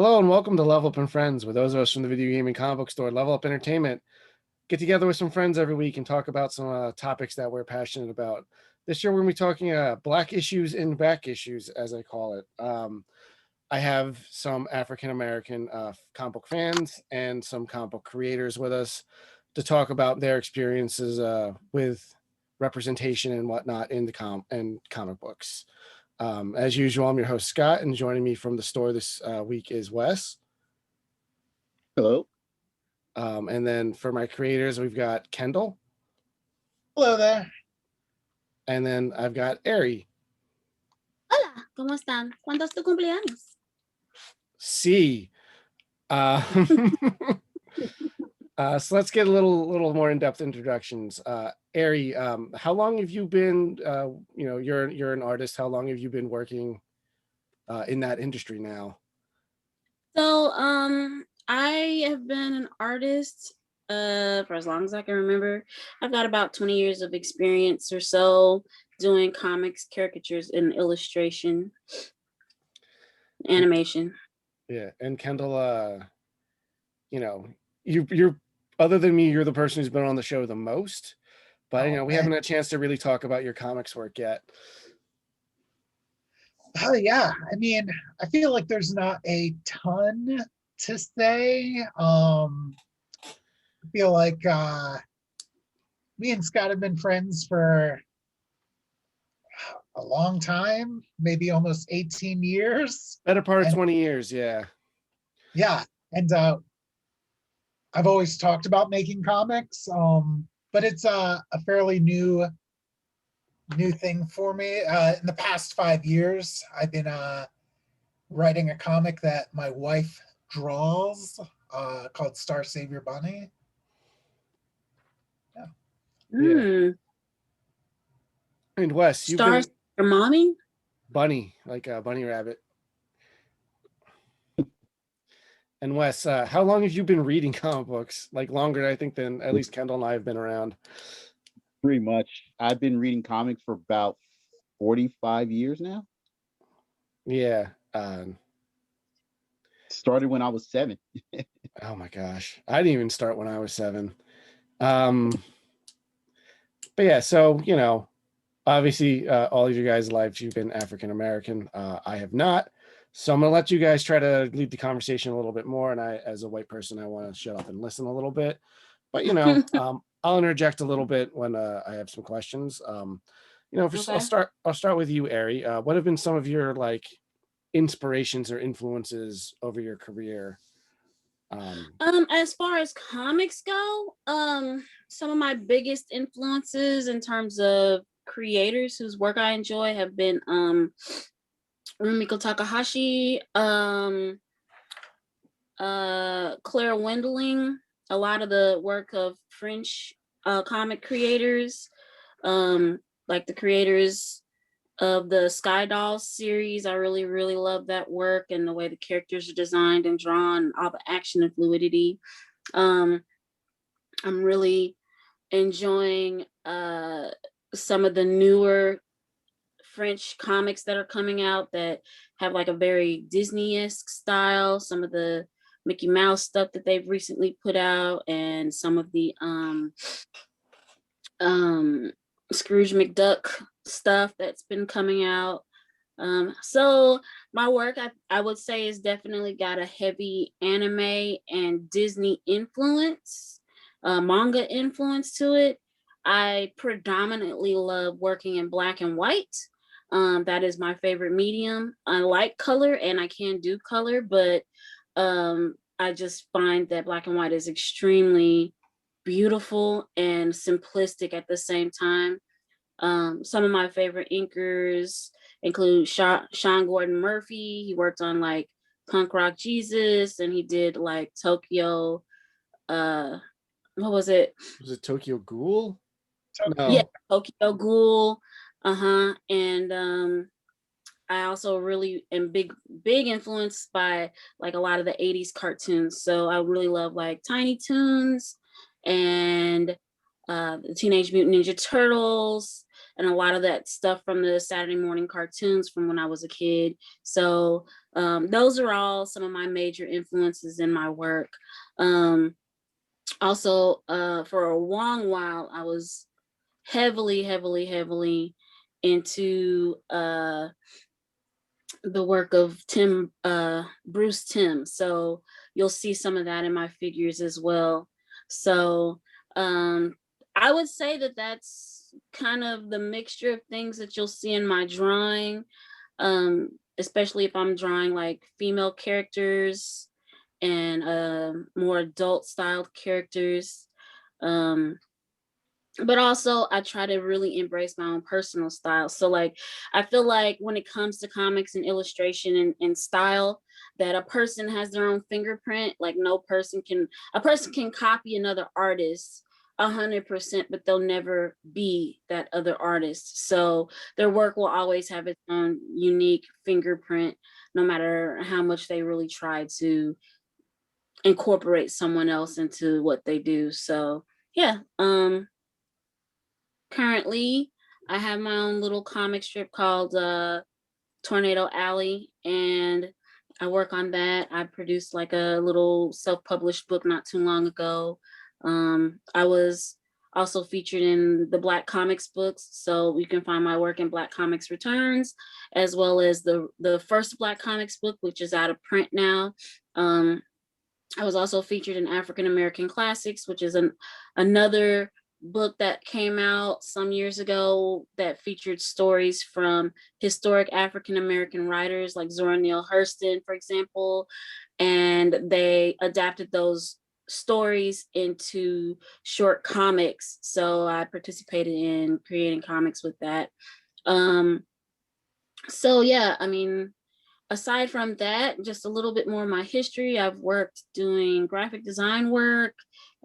Hello and welcome to Level Up and Friends, where those of us from the video game and comic book store Level Up Entertainment get together with some friends every week and talk about some topics that we're passionate about. This year we're going to be talking black issues and back issues, as I call it. I have some African American comic book fans and some comic book creators with us to talk about their experiences with representation and whatnot in the comic books. As usual, I'm your host, Scott, and joining me from the store this week is Wes. Hello. And then for my creators, we've got Kendall. Hello there. And then I've got Ari. Hola, ¿cómo están? ¿Cuándo es tu cumpleaños? C. So let's get a little more in-depth introductions. Ari, how long have you been, you're an artist. How long have you been working in that industry now? So, I have been an artist for as long as I can remember. I've got about 20 years of experience or so doing comics, caricatures, and illustration, animation. Yeah, and Kendall, you're other than me, you're the person who's been on the show the most. But we haven't had a chance to really talk about your comics work yet. Yeah, I mean, I feel like there's not a ton to say. I feel like me and Scott have been friends for a long time, maybe almost 18 years. Better part of 20 years, yeah. Yeah, and I've always talked about making comics, but it's a fairly new thing for me. In the past 5 years, I've been writing a comic that my wife draws called Star Savior Bunny. Yeah. Mm. And Wes, you've Star Savior Mommy? Bunny, like a bunny rabbit. And Wes, how long have you been reading comic books? Like longer, I think, than at least Kendall and I have been around. Pretty much. I've been reading comics for about 45 years now. Yeah. Started when I was 7. Oh my gosh. I didn't even start when I was 7. But yeah, so, obviously all of you guys' lives, you've been African American. I have not. So I'm going to let you guys try to lead the conversation a little bit more. And I, as a white person, I want to shut up and listen a little bit. But, I'll interject a little bit when I have some questions. Okay. I'll start with you, Ari. What have been some of your inspirations or influences over your career? As far as comics go, some of my biggest influences in terms of creators whose work I enjoy have been Rumiko Takahashi, Claire Wendling, a lot of the work of French comic creators, like the creators of the Sky Dolls series. I really, really love that work and the way the characters are designed and drawn, all the action and fluidity. I'm really enjoying some of the newer French comics that are coming out that have like a very Disney-esque style, some of the Mickey Mouse stuff that they've recently put out, and some of the Scrooge McDuck stuff that's been coming out. So my work, I would say, is definitely got a heavy anime and Disney influence, manga influence to it. I predominantly love working in black and white. That is my favorite medium. I like color and I can do color, but I just find that black and white is extremely beautiful and simplistic at the same time. Some of my favorite inkers include Sean Gordon Murphy. He worked on like Punk Rock Jesus, and he did like Tokyo. What was it? Was it Tokyo Ghoul? No. Yeah, Tokyo Ghoul. And I also really am big influenced by like a lot of the 80s cartoons. So I really love like Tiny Toons and the Teenage Mutant Ninja Turtles and a lot of that stuff from the Saturday morning cartoons from when I was a kid. So Those are all some of my major influences in my work. Also, for a long while, I was heavily into the work of Bruce Timm. So you'll see some of that in my figures as well. So I would say that that's kind of the mixture of things that you'll see in my drawing, especially if I'm drawing like female characters and more adult styled characters. Um, but also I try to really embrace my own personal style. So like I feel like when it comes to comics and illustration and style, that a person has their own fingerprint. Like no person can, a person can copy another artist 100%, but they'll never be that other artist. So their work will always have its own unique fingerprint, no matter how much they really try to incorporate someone else into what they do. So yeah, currently I have my own little comic strip called Tornado Alley, and I work on that. I produced like a little self-published book not too long ago. I was also featured in the Black Comics books, so you can find my work in Black Comics Returns, as well as the first Black Comics book, which is out of print now. I was also featured in African American Classics, which is another book that came out some years ago that featured stories from historic African American writers like Zora Neale Hurston, for example, and they adapted those stories into short comics. So I participated in creating comics with that. So yeah, I mean, aside from that, just a little bit more of my history. I've worked doing graphic design work.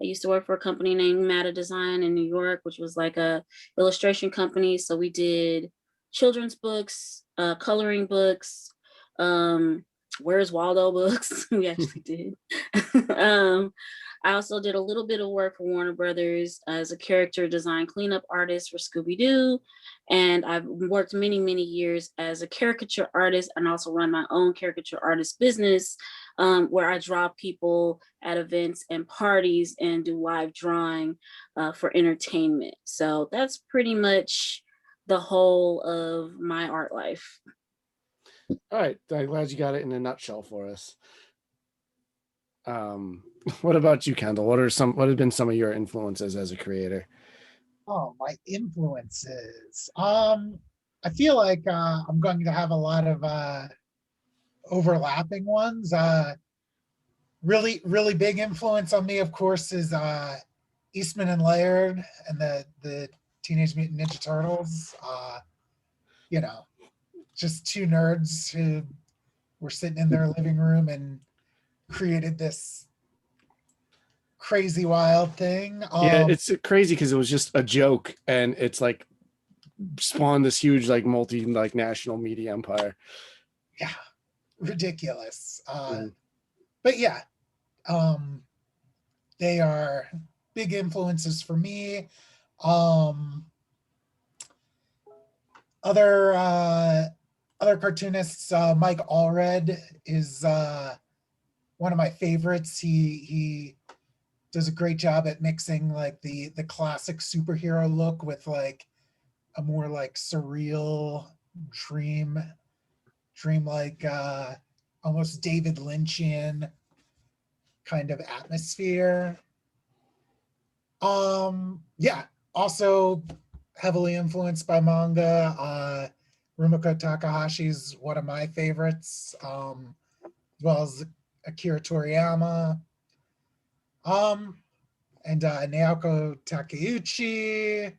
I used to work for a company named Mata Design in New York, which was like a illustration company. So we did children's books, coloring books, Where's Waldo books. We actually did. um, I also did a little bit of work for Warner Brothers as a character design cleanup artist for Scooby-Doo. And I've worked many years as a caricature artist and also run my own caricature artist business, where I draw people at events and parties and do live drawing for entertainment. So that's pretty much the whole of my art life. All right, I'm glad you got it in a nutshell for us. What about you, Kendall? What have been some of your influences as a creator? Oh, my influences. I feel like I'm going to have a lot of overlapping ones. Really big influence on me, of course, is Eastman and Laird and the Teenage Mutant Ninja Turtles. You know, just two nerds who were sitting in their living room and created this crazy wild thing. Yeah, it's crazy because it was just a joke, and it's like spawned this huge like multi like national media empire. Yeah, ridiculous. Mhm. But yeah, they are big influences for me. Um, other cartoonists, Mike Allred is one of my favorites. He does a great job at mixing like the classic superhero look with like a more like surreal dreamlike almost David Lynchian kind of atmosphere. Yeah, also heavily influenced by manga. Rumiko Takahashi's one of my favorites, as well as Akira Toriyama. And Naoko Takeuchi.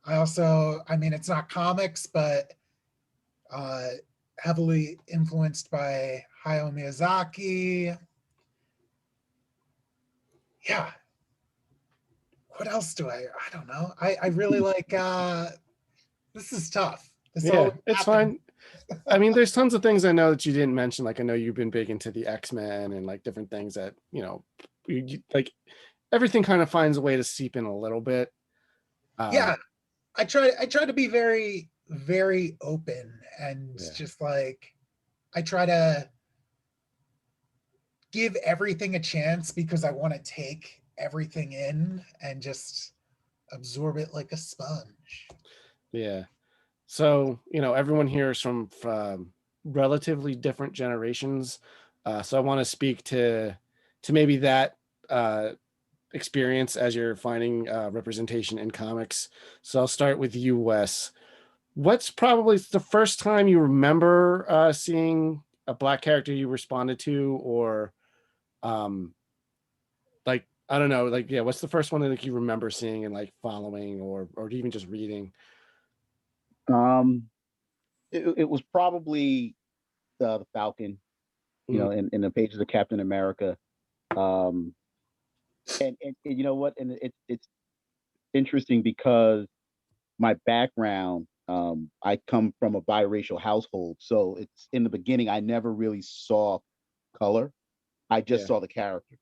I mean, it's not comics, but heavily influenced by Hayao Miyazaki. Yeah. What else do I don't know. I really like this is tough. This Yeah, always it's happens. fine. I mean, there's tons of things I know that you didn't mention. Like I know you've been big into the X-Men and like different things that, like everything kind of finds a way to seep in a little bit. Yeah. I try to be very open and Yeah. just like I try to give everything a chance because I want to take everything in and just absorb it like a sponge. Yeah. So, everyone here is from relatively different generations. So I want to speak to maybe that uh, experience as you're finding representation in comics. So I'll start with you, Wes. What's probably the first time you remember seeing a black character you responded to, or um, like, I don't know, like, yeah, what's the first one that like, you remember seeing and like following, or even just reading? Um, it was probably the Falcon, Mm, in the pages of Captain America. Um, and you know what? And it's interesting because my background, I come from a biracial household, so it's in the beginning I never really saw color. I just yeah. saw the character.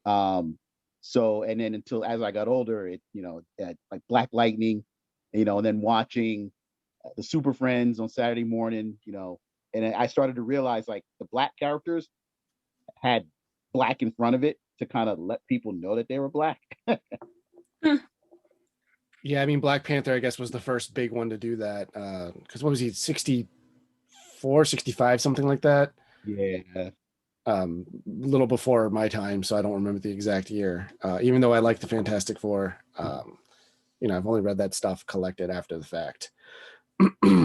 Um, so and then until as I got older, like Black Lightning, and then watching the Super Friends on Saturday morning, and then I started to realize like the black characters had black in front of it to kind of let people know that they were black. Yeah, I mean, Black Panther, I guess, was the first big one to do that. Because what was he, 64, 65, something like that? Yeah. A little before my time, so I don't remember the exact year. Even though I like the Fantastic Four, I've only read that stuff collected after the fact.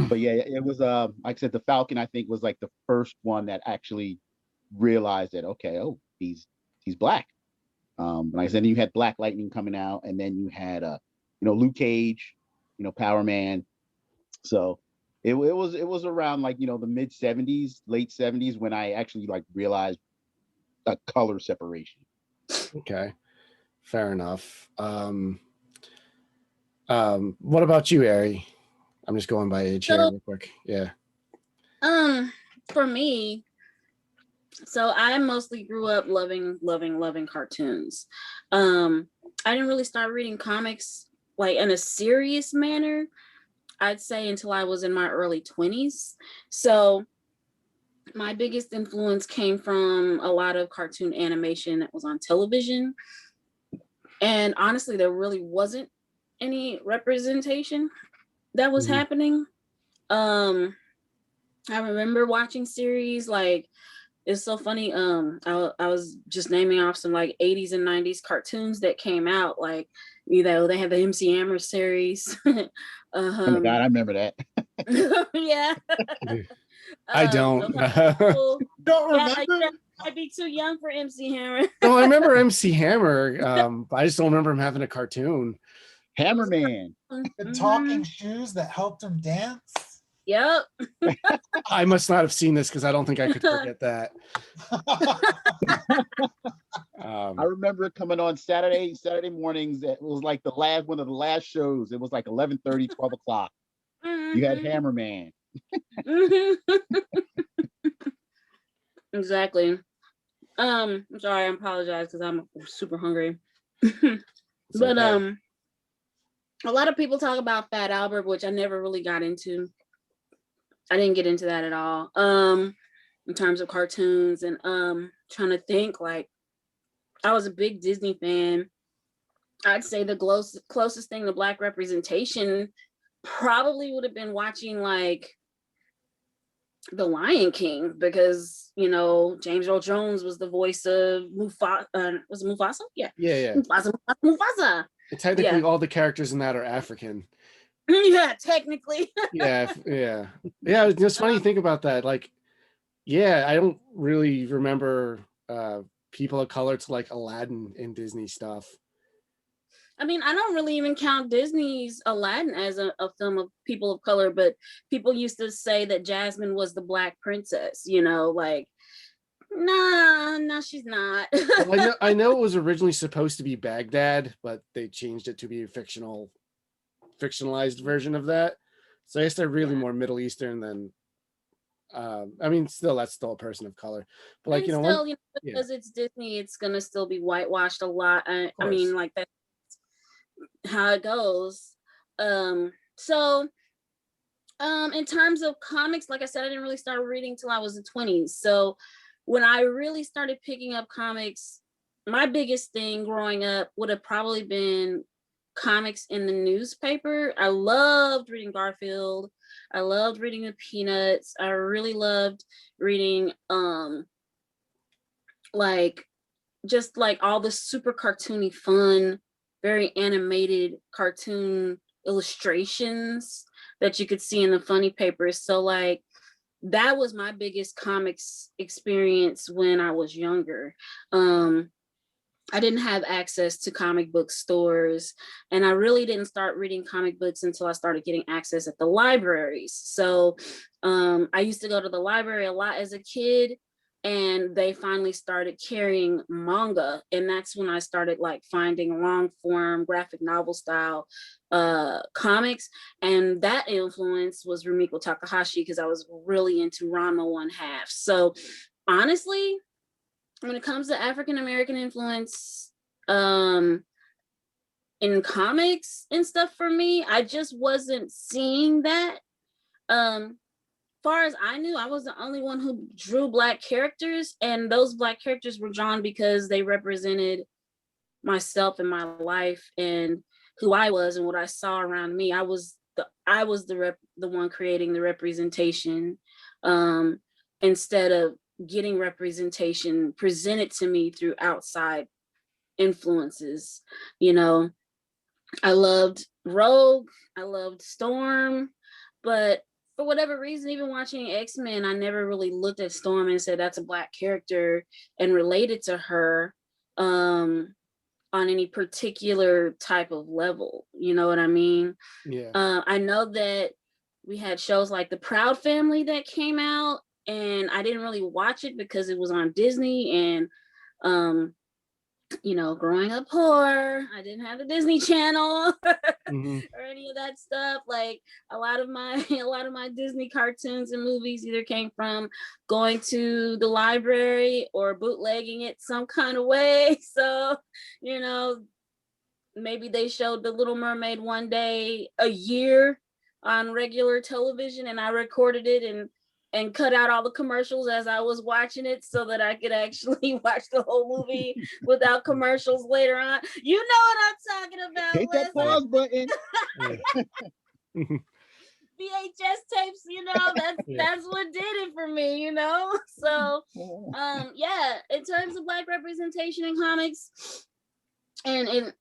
But yeah, it was like I said, the Falcon I think was like the first one that actually realized that okay, oh, he's black. Like I said, then you had Black Lightning coming out, and then you had Luke Cage, Power Man. So it was around like the mid '70s, late '70s when I actually like realized a color separation. Okay, fair enough. What about you, Ari? I'm just going by age here So, real quick. Yeah. for me, so I mostly grew up loving cartoons. Um, I didn't really start reading comics like in a serious manner, I'd say, until I was in my early 20s. So my biggest influence came from a lot of cartoon animation that was on television. And honestly, there really wasn't any representation that was Mhm. happening. I remember watching series like, it's so funny. I was just naming off some like 80s and 90s cartoons that came out. Like, they have the MC Hammer series. Oh my um, God, I remember that. yeah. I A don't. lot of people, Don't yeah, remember? I'd be too young for MC Hammer. No, I remember MC Hammer. But I just don't remember him having a cartoon. It was a Hammerman. The mhm. talking shoes that helped him dance. Yep. I must not have seen this because I don't think I could forget that. I Um, remember it coming on Saturday mornings. It was like one of the last shows. It was like 11:30, 12 o'clock. You had Mhm. Hammerman. Mhm. Exactly. I'm sorry, I apologize because I'm super hungry. it's But okay. a lot of people talk about Fat Albert, which I never really got into. I didn't get into that at all. In terms of cartoons, and trying to think, like, I was a big Disney fan. I'd say the closest thing to black representation probably would have been watching like The Lion King, because James Earl Jones was the voice of Mufasa. Was it Mufasa? Yeah, Yeah, yeah. Mufasa. And technically, Yeah, all the characters in that are African. yeah, technically. Yeah, yeah, yeah. It's funny you think about that. Like, yeah, I don't really remember people of color to like Aladdin in Disney stuff. I mean, I don't really even count Disney's Aladdin as a film of people of color, but people used to say that Jasmine was the Black Princess. Like, nah, no, she's not. Well, I know it was originally supposed to be Baghdad, but they changed it to be a fictionalized version of that. So I guess they're really Yeah, more Middle Eastern than. I mean, still that's still a person of color, but like and one. still, Yeah, because it's Disney, it's gonna still be whitewashed a lot. I, of I mean, course. like, that's how it goes. So in terms of comics, like I said, I didn't really start reading till I was in 20s. So when I really started picking up comics, my biggest thing growing up would have probably been comics in the newspaper. I loved reading Garfield. I loved reading the Peanuts. I really loved reading like just like all the super cartoony fun, very animated cartoon illustrations that you could see in the funny papers. So like that was my biggest comics experience when I was younger. I didn't have access to comic book stores, and I really didn't start reading comic books until I started getting access at the libraries. So I used to go to the library a lot as a kid, and they finally started carrying manga, and that's when I started like finding long form graphic novel style comics, and that influence was Rumiko Takahashi because I was really into Ranma One Half. So honestly, when it comes to African American influence in comics and stuff, for me, I just wasn't seeing that. Far as I knew, I was the only one who drew Black characters, and those Black characters were drawn because they represented myself and my life and who I was and what I saw around me. I was the one creating the representation, instead of getting representation presented to me through outside influences. You know, I loved Rogue, I loved Storm, but for whatever reason, even watching X-Men, I never really looked at Storm and said that's a Black character and related to her on any particular type of level. You know what I mean? Yeah. I know that we had shows like The Proud Family that came out, and I didn't really watch it because it was on Disney, and you know, growing up poor, I didn't have the Disney Channel Mm-hmm. or any of that stuff. Like a lot of my Disney cartoons and movies either came from going to the library or bootlegging it some kind of way. So, you know, maybe they showed The Little Mermaid one day a year on regular television, and I recorded it and cut out all the commercials as I was watching it so that I could actually watch the whole movie without commercials later on. You know what I'm talking about, Hit that Leslie. pause button. VHS tapes, you know, that's what did it for me, you know. So yeah, in terms of Black representation in comics and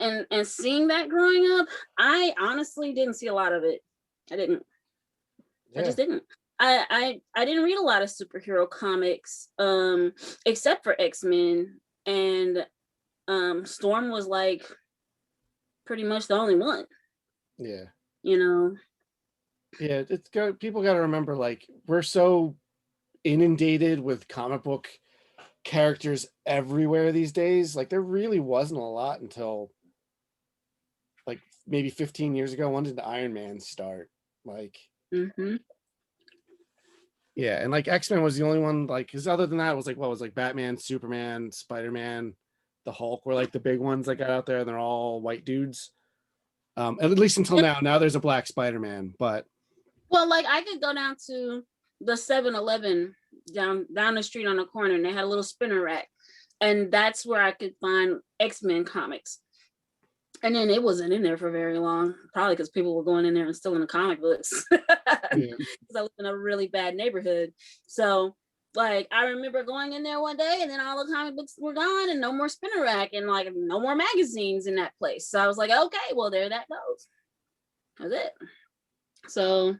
seeing that growing up, I honestly didn't see a lot of it. I didn't. Yeah. I just didn't. I didn't read a lot of superhero comics, except for X-Men, and Storm was like pretty much the only one. Yeah. You know. Yeah, people got to remember, like, we're so inundated with comic book characters everywhere these days. Like, there really wasn't a lot until like maybe 15 years ago. When did the Iron Man start? Like, yeah, and like X-Men was the only one, like, because other than that, it was like, what was like Batman, Superman, Spider-Man, the Hulk were like the big ones that got out there, and they're all white dudes. At least until now. Now there's a Black Spider-Man, but well, like I could go down to the 7-Eleven down the street on the corner, and they had a little spinner rack, and that's where I could find X-Men comics. And then it wasn't in there for very long, probably because people were going in there and stealing the comic books. Because I live in a really bad neighborhood. So, like, I remember going in there one day, and then all the comic books were gone, and no more spinner rack, and like no more magazines in that place. So I was like, okay, well, there that goes. That's it. So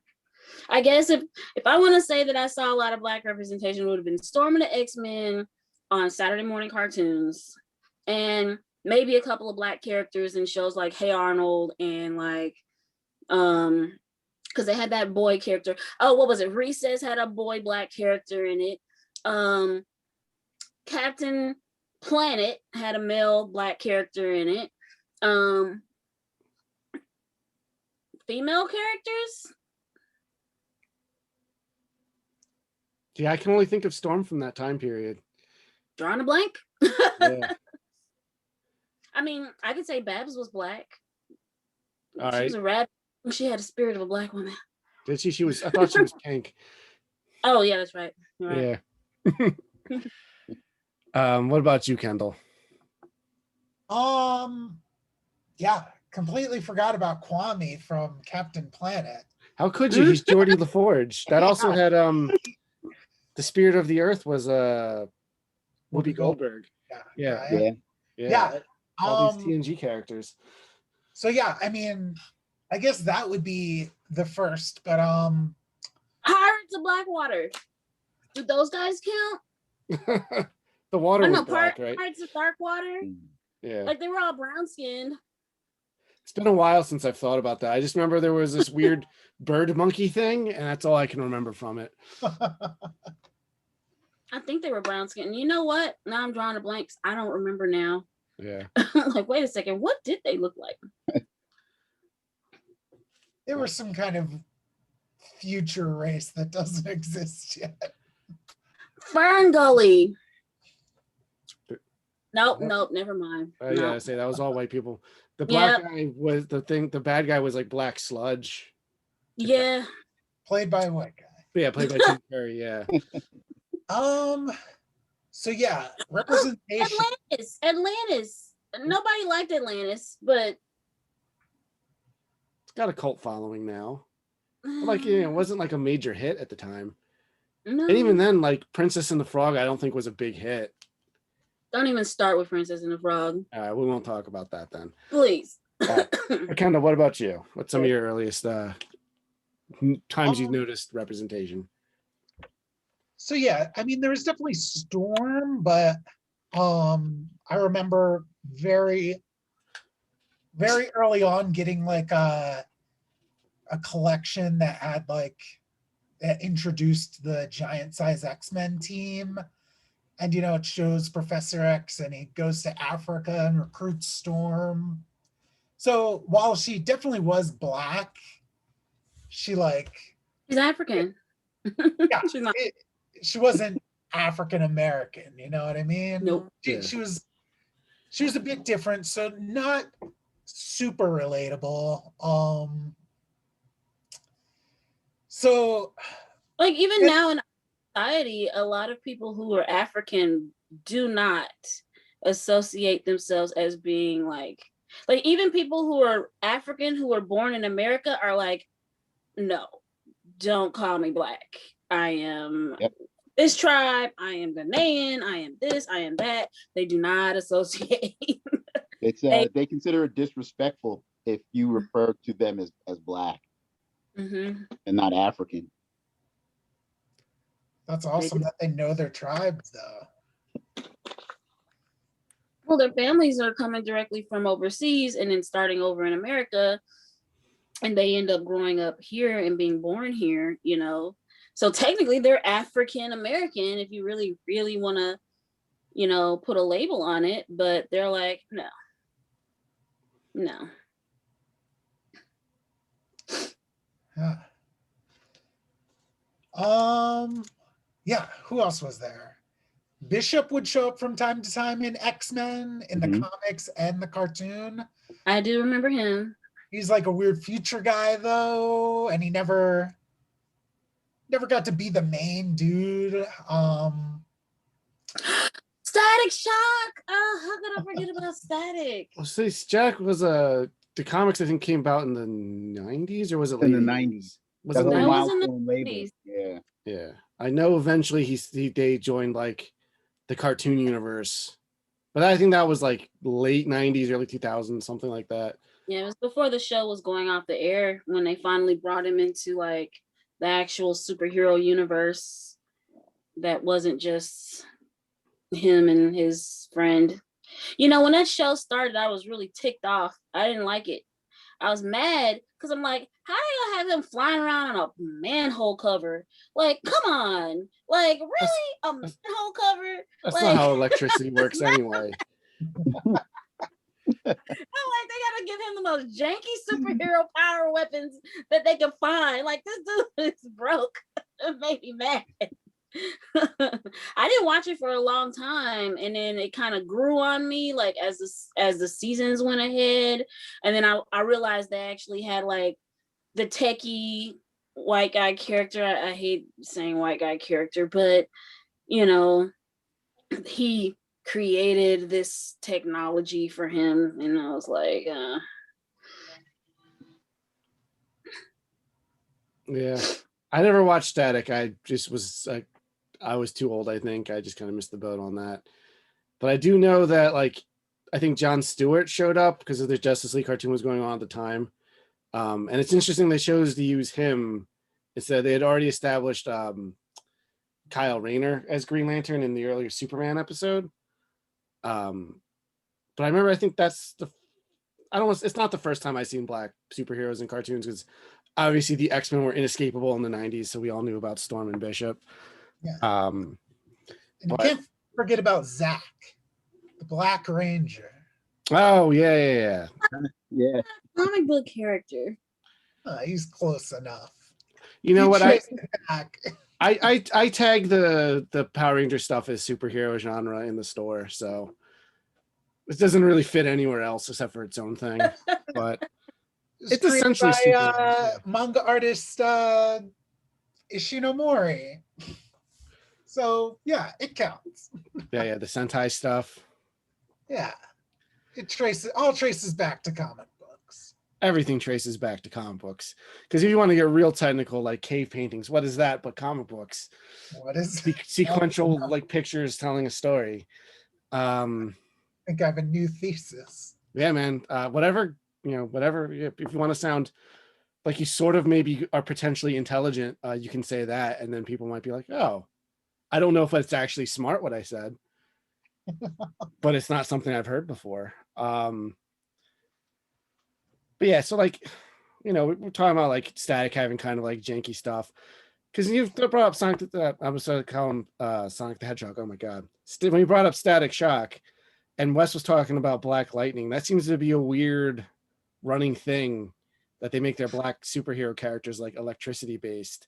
I guess if I want to say that I saw a lot of Black representation, it would have been Storm and the X-Men on Saturday morning cartoons, and maybe a couple of Black characters in shows like Hey Arnold, and like because they had that boy character. Oh, what was it? Recess had a boy Black character in it. Captain Planet had a male Black character in it. Female characters? yeah, I can only think of Storm from that time period. Drawing a blank? Yeah. I mean, I could say Babs was Black. All She right. was a rat. She had a spirit of a Black woman. Did she? I thought she was pink. Oh yeah, that's right. You're right. Yeah. What about you, Kendall? Yeah, completely forgot about Kwame from Captain Planet. How could you? He's Geordie LaForge. That also Yeah. had the Spirit of the Earth was Whoopi Goldberg. Yeah. Yeah. Yeah. All these TNG characters. So yeah, I mean, I guess that would be the first, but Pirates of Blackwater. Do those guys count? The water Oh was no, black, right? Pirates of Darkwater. Yeah. Like they were all brown skinned. It's been a while since I've thought about that. I just remember there was this weird bird monkey thing, and that's all I can remember from it. I think they were brown skinned. You know what? Now I'm drawing a blanks. I don't remember now. Yeah. Like, wait a second. What did they look like? there was some kind of future race that doesn't exist yet. Fern Gully. Nope, never mind. Yeah, I say that was all white people. The black guy was the thing. The bad guy was like Black Sludge. Yeah. Played by a white guy. Yeah, played by Tim Curry. Yeah. So yeah, representation. Atlantis. Nobody liked Atlantis, but It's got a cult following now. Like, it wasn't like a major hit at the time. No. And even then, like Princess and the Frog, I don't think was a big hit. Don't even start with Princess and the Frog. We won't talk about that then. Please. Kendall, what about you? What's some of your earliest times you've noticed representation? So yeah, I mean, there was definitely Storm, but I remember very early on getting like a collection that had like that introduced the giant size X-Men team. And it shows Professor X and he goes to Africa and recruits Storm. So while she definitely was black, she's African. Yeah, she wasn't African American, you know what I mean? Nope. She was a bit different, so not super relatable. So like even now in society, a lot of people who are African do not associate themselves as being like even people who are African who are born in America are like, no, don't call me black. I am this tribe, I am Ghanaian, I am this, I am that. They do not associate. It's they consider it disrespectful if you refer to them as black and not African. That's awesome that they know their tribes though. Well, their families are coming directly from overseas and then starting over in America, and they end up growing up here and being born here, So technically they're African American if you really, really want to, put a label on it, but they're like, no. Yeah, who else was there? Bishop would show up from time to time in X-Men, in the comics and the cartoon. I do remember him. He's like a weird future guy though, and he never got to be the main dude. Static Shock. Oh, how could I forget about Static? Well, see, Jack was the comics I think came out in the 90s, or was it in late the 90s? Was it That late? was in the milestone label. 90s. Yeah. Yeah, I know eventually they joined like the cartoon universe, but I think that was like late 90s, early 2000s, something like that. Yeah, it was before the show was going off the air when they finally brought him into like the actual superhero universe that wasn't just him and his friend. When that show started, I was really ticked off. I didn't like it. I was mad because I'm like, how do you have him flying around on a manhole cover? Like, come on. Like, really? A manhole cover? That's not how electricity works anyway. I'm like, they gotta give him the most janky superhero power weapons that they can find. Like, this dude is broke. It made me mad. I didn't watch it for a long time, and then it kind of grew on me like as the seasons went ahead, and then I realized they actually had like the techie white guy character. I hate saying white guy character, but he created this technology for him, and I was like, Yeah, I never watched Static. I just was like, I was too old. I think I just kind of missed the boat on that. But I do know that like I think Jon Stewart showed up because of the Justice League cartoon was going on at the time. And it's interesting they chose to use him instead. They had already established Kyle Rayner as Green Lantern in the earlier Superman episode. But I remember I think that's the I don't it's not the first time I've seen black superheroes in cartoons because obviously the X-Men were inescapable in the 90s, so we all knew about Storm and Bishop. Yeah. Um And you but can't forget about Zach, the Black Ranger. oh yeah. Yeah. comic book character. He's close enough. You know You what trace it back. I tag the Power Ranger stuff as superhero genre in the store, so it doesn't really fit anywhere else except for its own thing. But it's created essentially by superheroes. manga artist Ishinomori. So yeah, it counts. Yeah, the Sentai stuff. Yeah, all traces back to comic books. Everything traces back to comic books. Because if you want to get real technical, like cave paintings, what is that but comic books? What is Sequential like pictures telling a story. I think I have a new thesis. Yeah, man. Whatever if you want to sound like you sort of maybe are potentially intelligent, you can say that, and then people might be like, oh, I don't know if it's actually smart what I said, but it's not something I've heard before. But yeah, so like, we're talking about like Static having kind of like janky stuff. Because you've brought up Sonic, I was calling Sonic the Hedgehog. Oh my God. When you brought up Static Shock and Wes was talking about Black Lightning, that seems to be a weird running thing that they make their black superhero characters like electricity based.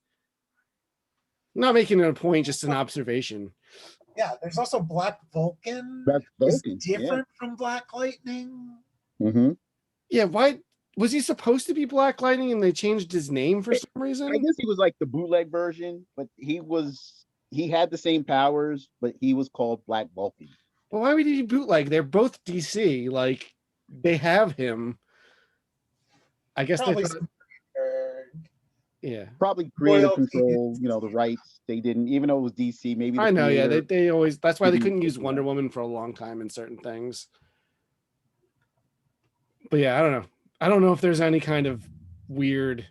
I'm not making it a point, just an observation. Yeah, there's also Black Vulcan. That's Vulcan. Is different from Black Lightning. Yeah. Mm-hmm. Yeah, why was he supposed to be Black Lightning and they changed his name for some reason? I guess he was like the bootleg version, but he had the same powers, but he was called Black Vulcan. Well, why would he bootleg? They're both DC. Like they have him. I guess Probably they thought, yeah. Probably creative Royalties. control, the rights. They didn't, even though it was DC, maybe I know, yeah. creator- They always that's why they didn't couldn't use do Wonder that. Woman for a long time in certain things. But yeah, I don't know. I don't know if there's any kind of weird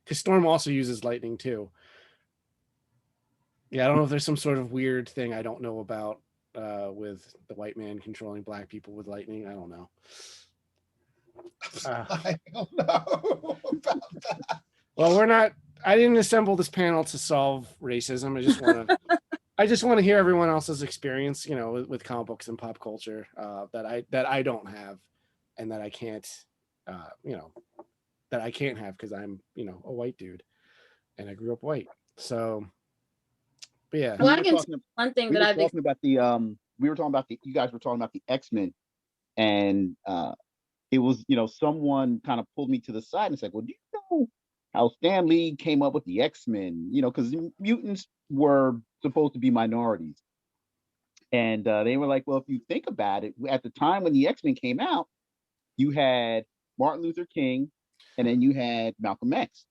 because Storm also uses lightning too. Yeah, I don't know if there's some sort of weird thing I don't know about with the white man controlling black people with lightning. I don't know. I don't know about that. Well, I didn't assemble this panel to solve racism. I just want to hear everyone else's experience, with comic books and pop culture that I don't have and that I can't that I can't have because I'm, a white dude and I grew up white. So but yeah. Well, I can one thing that I've talking about you guys were talking about the X-Men, and it was, someone kind of pulled me to the side and said, well, do you know how Stan Lee came up with the X-Men? Because mutants were supposed to be minorities. And they were like, well, if you think about it, at the time when the X-Men came out, you had Martin Luther King and then you had Malcolm X.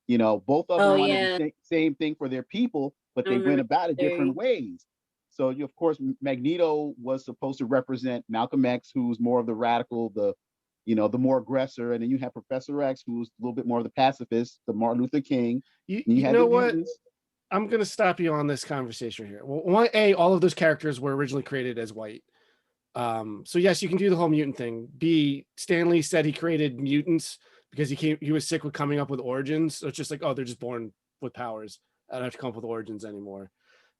Both of them wanted the same thing for their people, but they went about it different ways. So, of course, Magneto was supposed to represent Malcolm X, who's more of the radical, the more aggressor. And then you have Professor X, who's a little bit more of the pacifist, the Martin Luther King. You know what? I'm going to stop you on this conversation here. Well, all of those characters were originally created as white. So yes, you can do the whole mutant thing. B, Stan Lee said he created mutants because he was sick with coming up with origins. So it's just like, oh, they're just born with powers. I don't have to come up with origins anymore.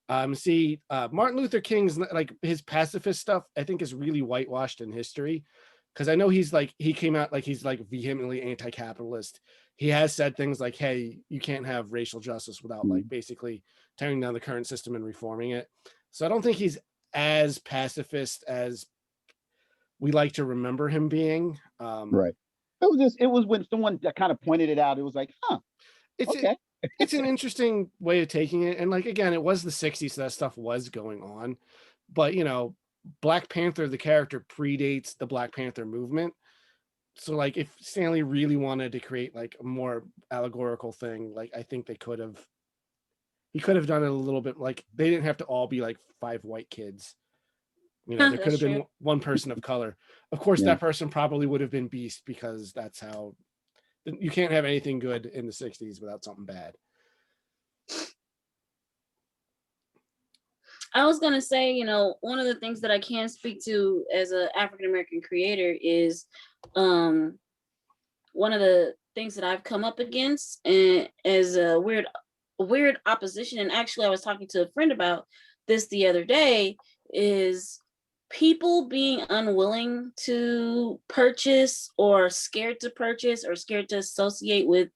Martin Luther King's like his pacifist stuff, I think is really whitewashed in history. Because I know he came out like he's like vehemently anti-capitalist. He has said things like, hey, you can't have racial justice without like basically tearing down the current system and reforming it. So I don't think he's as pacifist as we like to remember him being. Right. It was when someone that kind of pointed it out, it was like, huh. It's an interesting way of taking it. And like, again, it was the 60s, so that stuff was going on. But, Black Panther, the character, predates the Black Panther movement. So like if Stanley really wanted to create like a more allegorical thing, like I think he could have done it a little bit, like they didn't have to all be like 5 white kids. You know, there could That's have true. been one person of color. Of course, Yeah. that person probably would have been Beast, because that's how you can't have anything good in the 60s without something bad. I was gonna say, you know, one of the things that I can speak to as an African American creator is one of the things that I've come up against, and as a weird opposition. And actually, I was talking to a friend about this the other day, is people being unwilling to purchase, or scared to purchase, or scared to associate with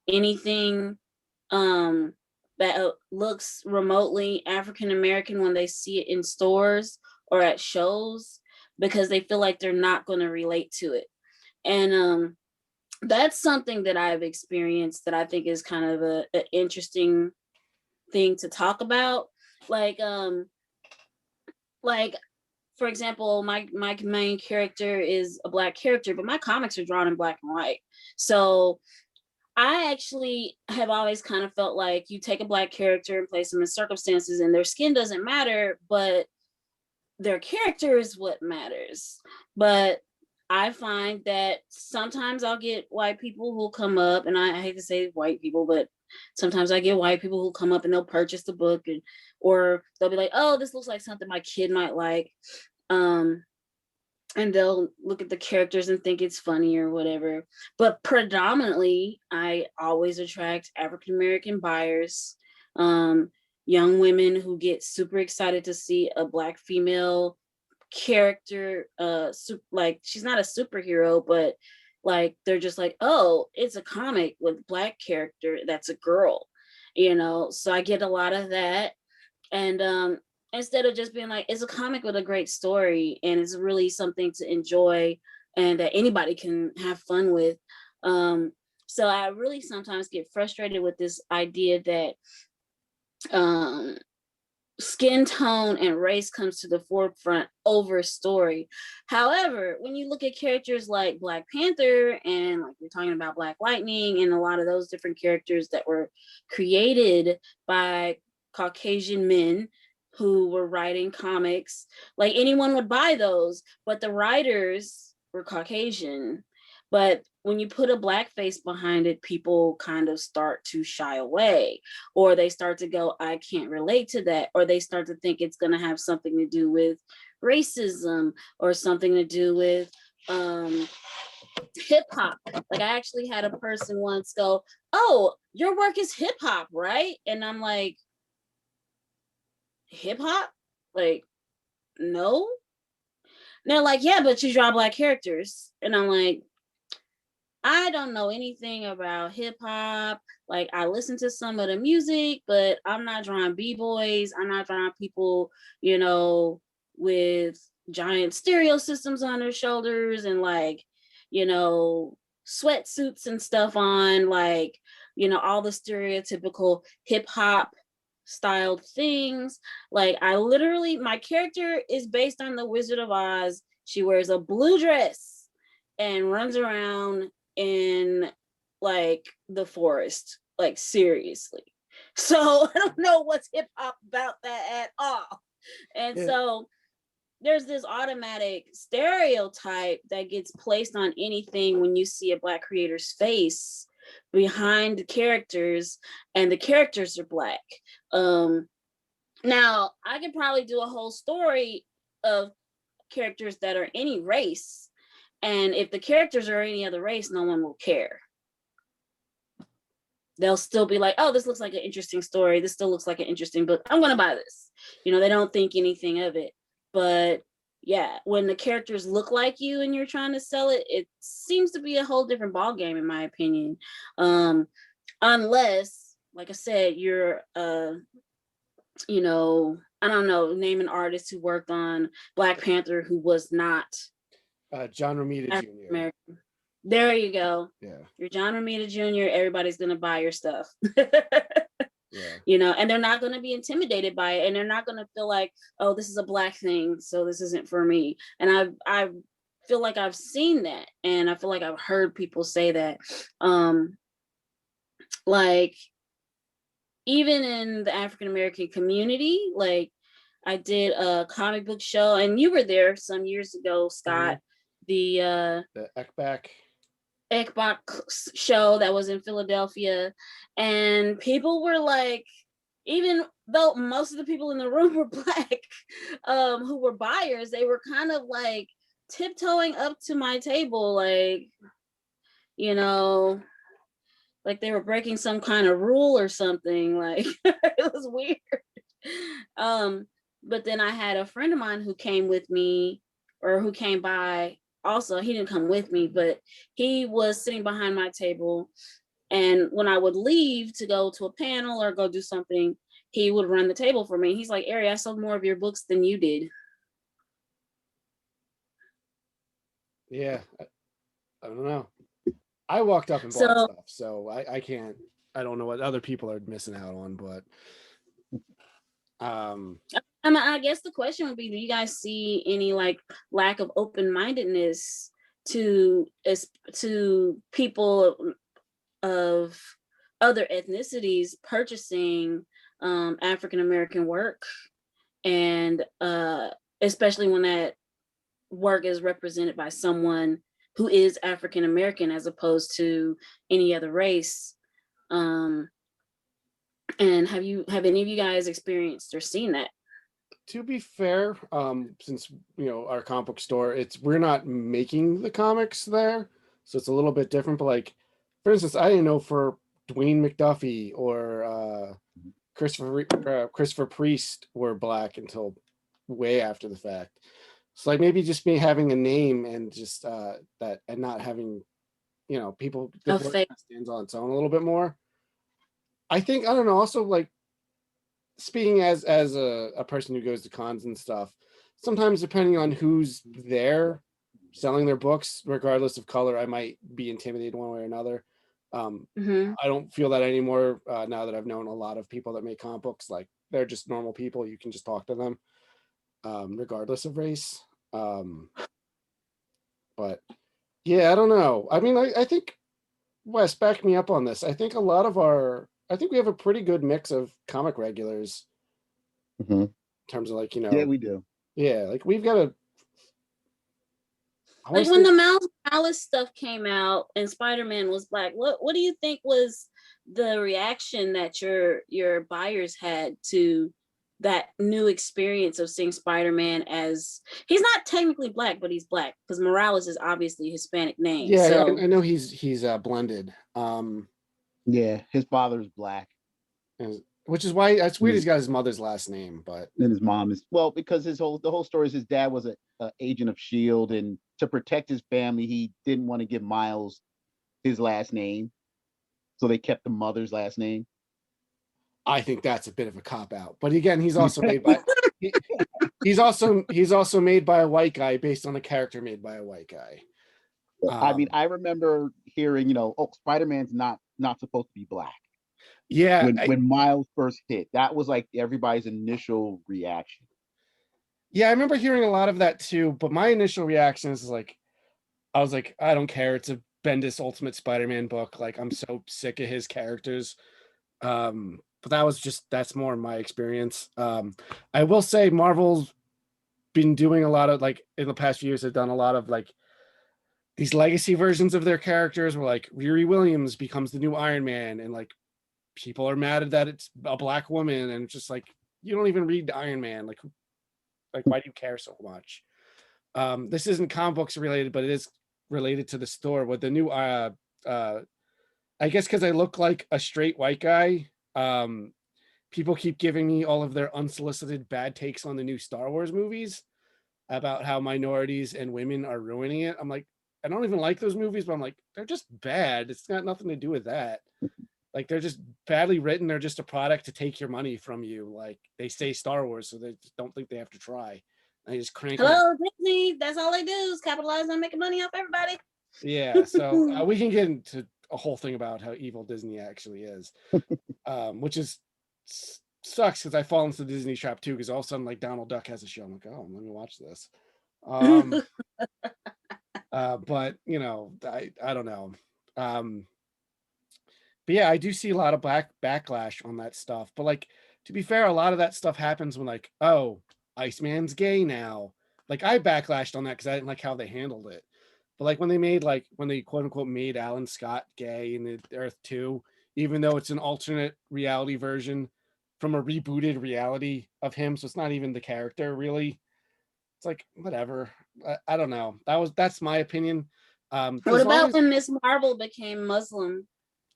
anything that looks remotely African American when they see it in stores or at shows, because they feel like they're not going to relate to it. And that's something that I've experienced that I think is kind of a interesting thing to talk about. Like like for example, my main character is a Black character, but my comics are drawn in black and white. So I actually have always kind of felt like you take a Black character and place them in circumstances, and their skin doesn't matter, but their character is what matters. But I find that sometimes I'll get white people who'll come up, and I hate to say white people, but sometimes I get white people who come up and they'll purchase the book, and or they'll be like, "Oh, this looks like something my kid might like," and they'll look at the characters and think it's funny or whatever. But predominantly, I always attract African American buyers, young women who get super excited to see a Black female character, like she's not a superhero, but like they're just like, oh, it's a comic with Black character that's a girl, you know. So I get a lot of that. And instead of just being like, it's a comic with a great story and it's really something to enjoy and that anybody can have fun with. So I really sometimes get frustrated with this idea that um skin tone and race comes to the forefront over story. However, when you look at characters like Black Panther, and like we're talking about Black Lightning, and a lot of those different characters that were created by Caucasian men who were writing comics, like anyone would buy those, but the writers were Caucasian. But when you put a Black face behind it, people kind of start to shy away, or they start to go, I can't relate to that, or they start to think it's going to have something to do with racism or something to do with hip hop. Like I actually had a person once go, oh, your work is hip hop, right? And I'm like, hip hop? Like, no. And they're like, yeah, but you draw Black characters. And I'm like, I don't know anything about hip hop. Like I listen to some of the music, but I'm not drawing b-boys. I'm not drawing people, you know, with giant stereo systems on their shoulders and like, you know, sweatsuits and stuff on, like, you know, all the stereotypical hip hop styled things. Like I literally, my character is based on the Wizard of Oz. She wears a blue dress and runs around in like the forest, like seriously. So I don't know what's hip hop about that at all. And Yeah. so there's this automatic stereotype that gets placed on anything when you see a Black creator's face behind the characters and the characters are Black. Now I could probably do a whole story of characters that are any race, and if the characters are any other race, no one will care. They'll still be like, oh, this looks like an interesting story. This still looks like an interesting book. I'm going to buy this. You know, they don't think anything of it. But yeah, when the characters look like you and you're trying to sell it, it seems to be a whole different ballgame, in my opinion. Unless, like I said, you're, you know, I don't know, name an artist who worked on Black Panther who was not John Romita Jr. American. There you go. Yeah. You're John Romita Jr. Everybody's gonna buy your stuff. Yeah. And they're not going to be intimidated by it, and they're not going to feel like, oh, this is a Black thing, so this isn't for me. And I feel like I've seen that, and I feel like I've heard people say that, like, even in the African American community, like, I did a comic book show, and you were there some years ago, Scott. The Ekbach show that was in Philadelphia, and people were like, even though most of the people in the room were Black, who were buyers, they were kind of like tiptoeing up to my table, like, like they were breaking some kind of rule or something. Like, it was weird. But then I had a friend of mine who came with me, or who came by. Also, he didn't come with me, but he was sitting behind my table. And when I would leave to go to a panel or go do something, he would run the table for me. He's like, Ari, I sold more of your books than you did. Yeah. I don't know. I walked up and bought stuff, so I can't. I don't know what other people are missing out on, but I guess the question would be: do you guys see any like lack of open-mindedness to people of other ethnicities purchasing African American work, and especially when that work is represented by someone who is African American as opposed to any other race? And have any of you guys experienced or seen that? To be fair, since our comic book store, we're not making the comics there, so it's a little bit different. But like, for instance, I didn't know for Dwayne McDuffie or Christopher Priest were Black until way after the fact. So like maybe just me having a name and just that, and not having people stands on its own a little bit more. I think, I don't know, also like speaking as a person who goes to cons and stuff, sometimes depending on who's there selling their books, regardless of color, I might be intimidated one way or another. I don't feel that anymore now that I've known a lot of people that make comic books. Like, they're just normal people. You can just talk to them regardless of race. But yeah, I don't know. I mean, I think Wes, back me up on this. I think we have a pretty good mix of comic regulars in terms of like, yeah, we do. Yeah, like we've got a like when the Miles Morales stuff came out and Spider-Man was Black, what do you think was the reaction that your buyers had to that new experience of seeing Spider-Man as, he's not technically Black, but he's Black because Morales is obviously a Hispanic name. Yeah, so I know he's blended. Yeah, his father's Black, which is why it's weird he's got his mother's last name, but and his mom is, well, because the whole story is his dad was a agent of S.H.I.E.L.D., and to protect his family, he didn't want to give Miles his last name, so they kept the mother's last name. I think that's a bit of a cop out. But again, he's also made by he's also made by a white guy based on a character made by a white guy. I mean, I remember hearing, Spider-Man's not supposed to be Black. Yeah. When Miles first hit, that was like everybody's initial reaction. Yeah, I remember hearing a lot of that too, but my initial reaction is like, I was like, I don't care. It's a Bendis Ultimate Spider-Man book. Like, I'm so sick of his characters. But that's more my experience. I will say Marvel's been doing a lot of, like, in the past few years, they've done a lot of like these legacy versions of their characters where like Riri Williams becomes the new Iron Man, and like people are mad that it's a Black woman, and it's just like, you don't even read Iron Man. Like why do you care so much? This isn't comic books related, but it is related to the store with the new I guess because I look like a straight white guy, people keep giving me all of their unsolicited bad takes on the new Star Wars movies about how minorities and women are ruining it. I'm like, I don't even like those movies, but I'm like, they're just bad. It's got nothing to do with that. Like, they're just badly written. They're just a product to take your money from you. Like, they say Star Wars, so they just don't think they have to try. And they just crank. Hello, Disney. That's all they do is capitalize on making money off everybody. Yeah, so we can get into a whole thing about how evil Disney actually is, which is sucks because I fall into the Disney trap too, because all of a sudden like Donald Duck has a show. I'm like, oh, let me watch this. But you know, I don't know. But yeah, I do see a lot of backlash on that stuff. But like, to be fair, a lot of that stuff happens when like, oh, Iceman's gay now. Like I backlashed on that because I didn't like how they handled it. But like when they quote unquote made Alan Scott gay in the Earth 2, even though it's an alternate reality version from a rebooted reality of him, so it's not even the character really. It's like whatever. I don't know. That's my opinion. What As long about as when Miss Marvel became Muslim?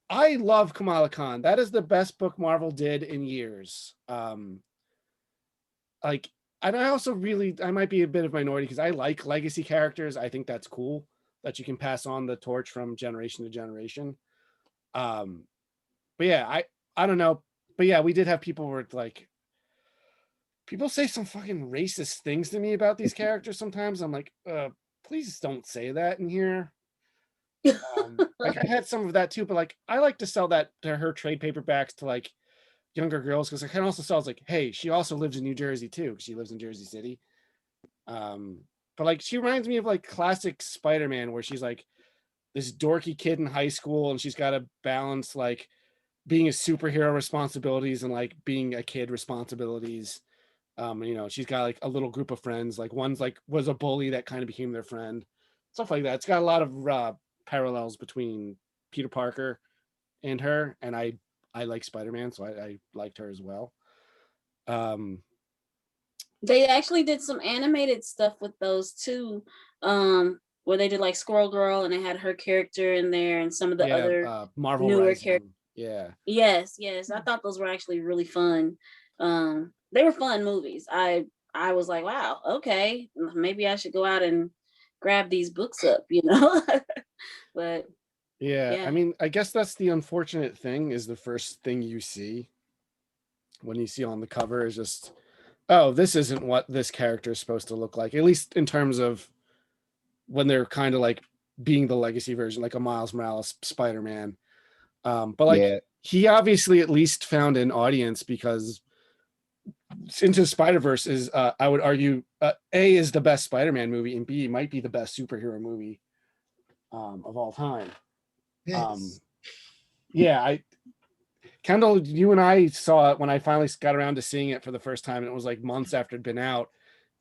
I love Kamala Khan. That is the best book Marvel did in years. Like, and I also really, I might be a bit of minority because I like legacy characters. I think that's cool that you can pass on the torch from generation to generation. But yeah, I don't know. But yeah, we did have people where like people say some fucking racist things to me about these characters sometimes. I'm like, please don't say that in here. Like I had some of that too, but like I like to sell that to her trade paperbacks to like younger girls because I can also sell it's like, hey, she also lives in New Jersey too. She lives in Jersey City. But like she reminds me of like classic Spider-Man where she's like this dorky kid in high school and she's got to balance like being a superhero responsibilities and like being a kid responsibilities. You know, she's got like a little group of friends. Like one's like was a bully that kind of became their friend, stuff like that. It's got a lot of parallels between Peter Parker and her, and I like Spider-Man, so I liked her as well. They actually did some animated stuff with those too, where they did like Squirrel Girl and they had her character in there and some of the other Marvel newer Rising. characters. Yeah. Yes, I thought those were actually really fun. They were fun movies. I was like, wow, okay, maybe I should go out and grab these books up, you know. But Yeah, yeah. I mean, I guess that's the unfortunate thing is the first thing you see when you see on the cover is just, oh, this isn't what this character is supposed to look like, at least in terms of when they're kind of like being the legacy version, like a Miles Morales Spider-Man. But like Yeah, he obviously at least found an audience because Into Spider-Verse is, I would argue, A is the best Spider-Man movie, and B might be the best superhero movie of all time. Yes. Yeah, Kendall, you and I saw it when I finally got around to seeing it for the first time, and it was like months after it'd been out.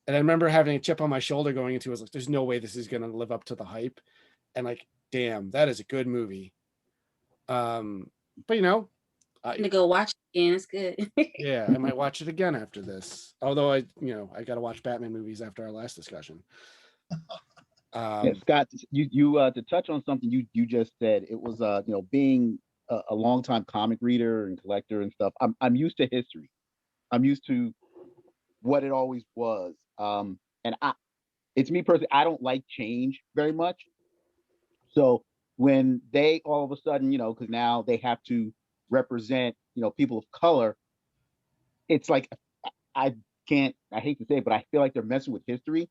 And I remember having a chip on my shoulder going into it. I was like, there's no way this is going to live up to the hype. And like, damn, that is a good movie. But you know, I'm gonna go watch it again. It's good. yeah, I might watch it again after this. Although I got to watch Batman movies after our last discussion. yeah, Scott, you to touch on something you just said. It was being a longtime comic reader and collector and stuff. I'm used to history. I'm used to what it always was. And it's me personally. I don't like change very much. So when they all of a sudden, because now they have to represent, people of color, it's like I I hate to say it, but I feel like they're messing with history.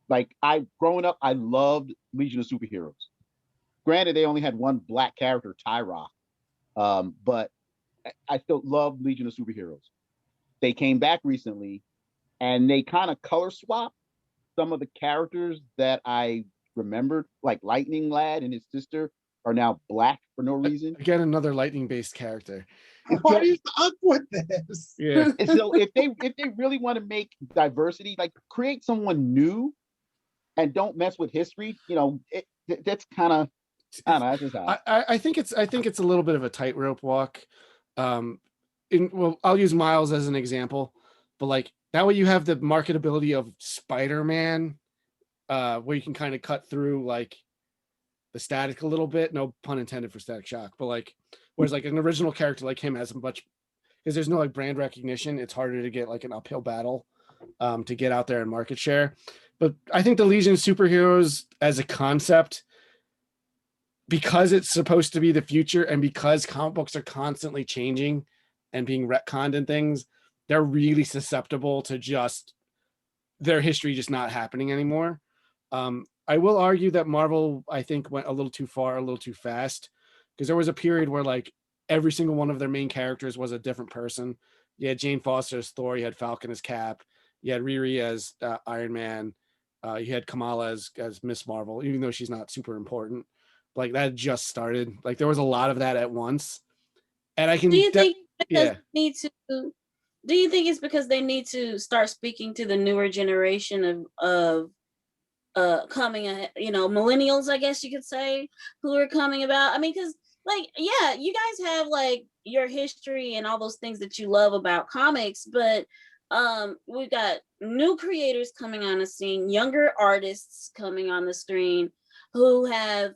Like growing up, I loved Legion of Superheroes. Granted, they only had one black character, Tyrock, but I still love Legion of Superheroes. They came back recently, and they kind of color swapped some of the characters that I remembered, like Lightning Lad and his sister are now black for no reason. Again, another lightning-based character. Why are you up with this? Yeah. And so if they really want to make diversity, like create someone new and don't mess with history, that's kind of, I don't know. That's just how. I think it's a little bit of a tightrope walk. Well, I'll use Miles as an example, but like that way you have the marketability of Spider-Man, where you can kind of cut through like the static a little bit. No pun intended for Static Shock, but like whereas like an original character like him has much because there's no like brand recognition. It's harder to get like an uphill battle to get out there and market share. But I think the Legion of Superheroes as a concept, because it's supposed to be the future and because comic books are constantly changing and being retconned and things, they're really susceptible to just their history just not happening anymore. I will argue that Marvel, I think, went a little too far, a little too fast, because there was a period where like every single one of their main characters was a different person. You had Jane Foster as Thor, you had Falcon as Cap, you had Riri as Iron Man, you had Kamala as Miss Marvel, even though she's not super important. Like that just started. Like there was a lot of that at once, and I can. Do you think because Yeah. they need to? Do you think it's because they need to start speaking to the newer generation of coming, millennials, I guess you could say, who are coming about? I mean, because like, yeah, you guys have like your history and all those things that you love about comics, but we've got new creators coming on the scene, younger artists coming on the screen who have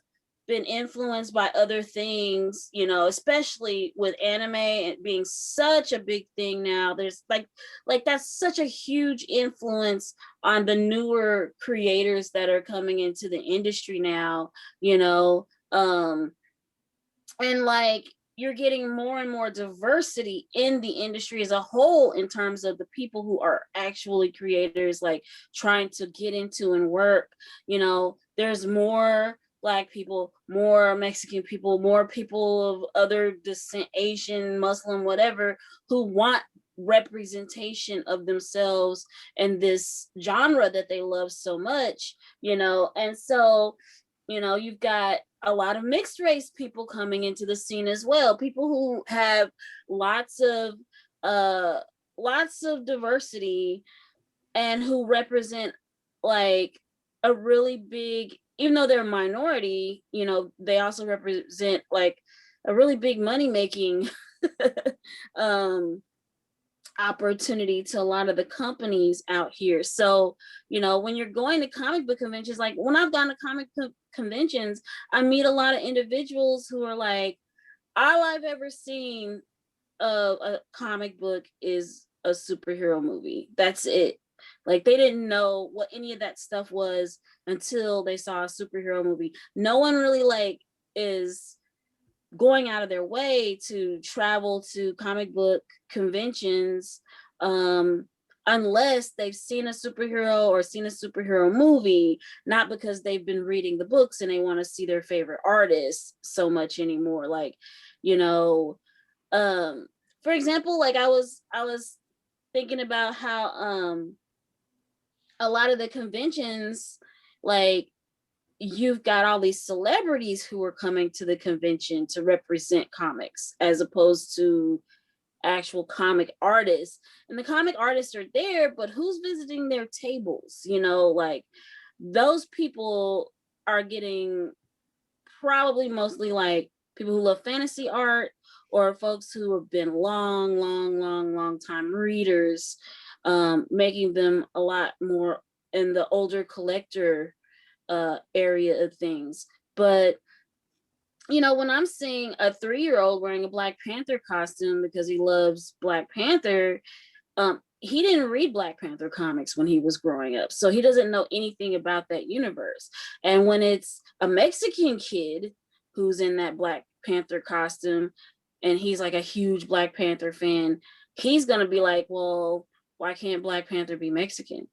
been influenced by other things, especially with anime being such a big thing now. There's like that's such a huge influence on the newer creators that are coming into the industry now, and like you're getting more and more diversity in the industry as a whole in terms of the people who are actually creators, like trying to get into and work. There's more Black people, more Mexican people, more people of other descent, Asian, Muslim, whatever, who want representation of themselves and this genre that they love so much, and so you've got a lot of mixed race people coming into the scene as well, people who have lots of diversity and who represent like a really big, even though they're a minority, they also represent like a really big money making opportunity to a lot of the companies out here. So, when you're going to comic book conventions, like when I've gone to comic conventions, I meet a lot of individuals who are like, all I've ever seen of a comic book is a superhero movie. That's it. Like they didn't know what any of that stuff was until they saw a superhero movie. No one really like is going out of their way to travel to comic book conventions unless they've seen a superhero or seen a superhero movie, not because they've been reading the books and they want to see their favorite artists so much anymore. Like, for example, like I was thinking about how a lot of the conventions, like you've got all these celebrities who are coming to the convention to represent comics as opposed to actual comic artists. And the comic artists are there, but who's visiting their tables? Like those people are getting probably mostly like people who love fantasy art or folks who have been long time readers, making them a lot more in the older collector area of things. But when I'm seeing a 3-year-old wearing a Black Panther costume because he loves Black Panther, he didn't read Black Panther comics when he was growing up, so he doesn't know anything about that universe. And when it's a Mexican kid who's in that Black Panther costume and he's like a huge Black Panther fan, he's gonna be like, well, why can't Black Panther be Mexican?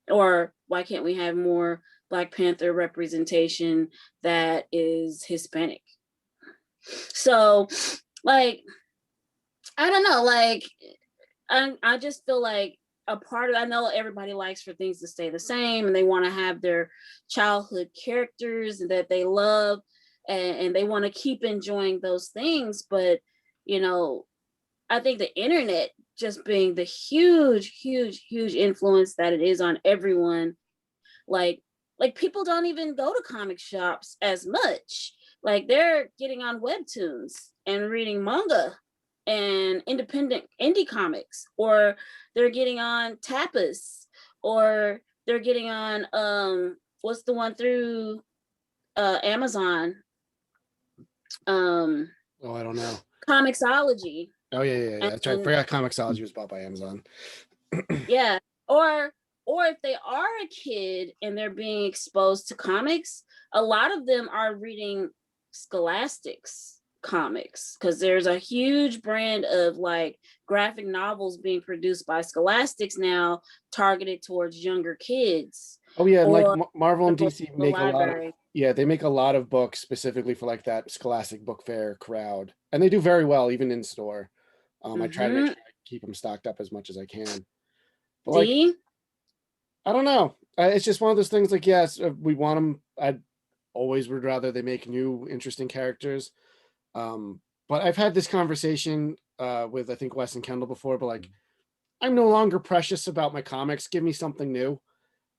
Or why can't we have more Black Panther representation that is Hispanic? So, like, I don't know, like, I just feel like a part of, I know everybody likes for things to stay the same and they want to have their childhood characters that they love and they want to keep enjoying those things. But, I think the internet just being the huge influence that it is on everyone, like people don't even go to comic shops as much. Like they're getting on webtoons and reading manga and independent indie comics, or they're getting on Tapas, or they're getting on what's the one through Amazon? Oh, I don't know. Comixology. Oh yeah. That's right. I forgot Comixology was bought by Amazon. Yeah. Or if they are a kid and they're being exposed to comics, a lot of them are reading Scholastic's comics because there's a huge brand of like graphic novels being produced by Scholastics now, targeted towards younger kids. Oh yeah, and like Or Marvel and the DC make a lot of, library. Yeah, they make a lot of books specifically for like that Scholastic Book Fair crowd, and they do very well even in store. I try to make Mm-hmm. sure I keep them stocked up as much as I can. But like, See? I don't know. It's just one of those things. Like, yes, we want them. I always would rather they make new, interesting characters. But I've had this conversation with I think Wes and Kendall before. But like, I'm no longer precious about my comics. Give me something new.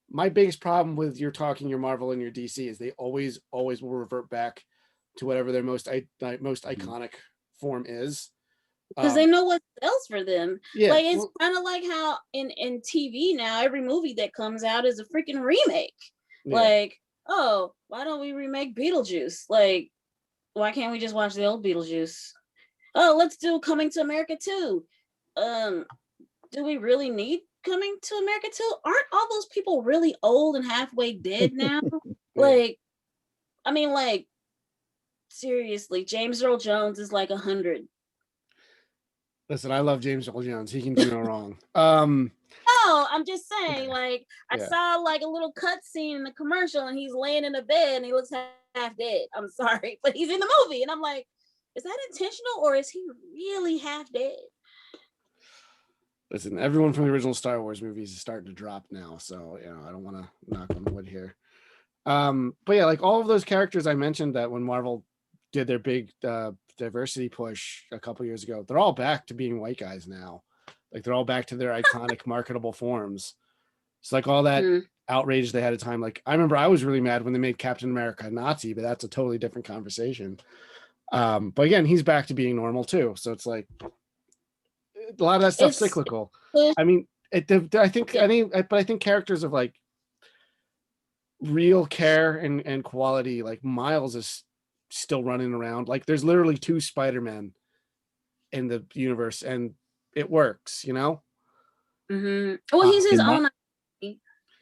My biggest problem with your Marvel and your DC is they always will revert back to whatever their most Mhm. iconic form is. Because they Um, know what sells for them. yeah, Like it's well, kind of like how in TV now every movie that comes out is a freaking remake. yeah. Like, oh, why don't we remake Beetlejuice? Like, why can't we just watch the old Beetlejuice? Oh, let's do Coming to America too. Um, do we really need Coming to America too? Aren't all those people really old and halfway dead now? Yeah. Like, I mean, like seriously, James Earl Jones is like 100. Listen, I love James Earl Jones. He can do no wrong. No, I'm just saying, Yeah, like, I yeah. saw like a little cut scene in the commercial and he's laying in a bed and he looks half dead. I'm sorry, but he's in the movie. And I'm like, is that intentional or is he really half dead? Listen, everyone from the original Star Wars movies is starting to drop now, so I don't want to knock on wood here. But yeah, like all of those characters I mentioned that when Marvel did their big diversity push a couple years ago, they're all back to being white guys now. Like they're all back to their iconic marketable forms. It's like all that Mm. outrage they had at time. Like I remember I was really mad when they made Captain America a Nazi, but that's a totally different conversation. But again, he's back to being normal too. So it's like a lot of that stuff's It's cyclical. I mean, I think yeah. but I think characters of like real care and quality, like Miles is still running around. Like there's literally two Spider-Men in the universe, and it works. Well, he's his And my, own.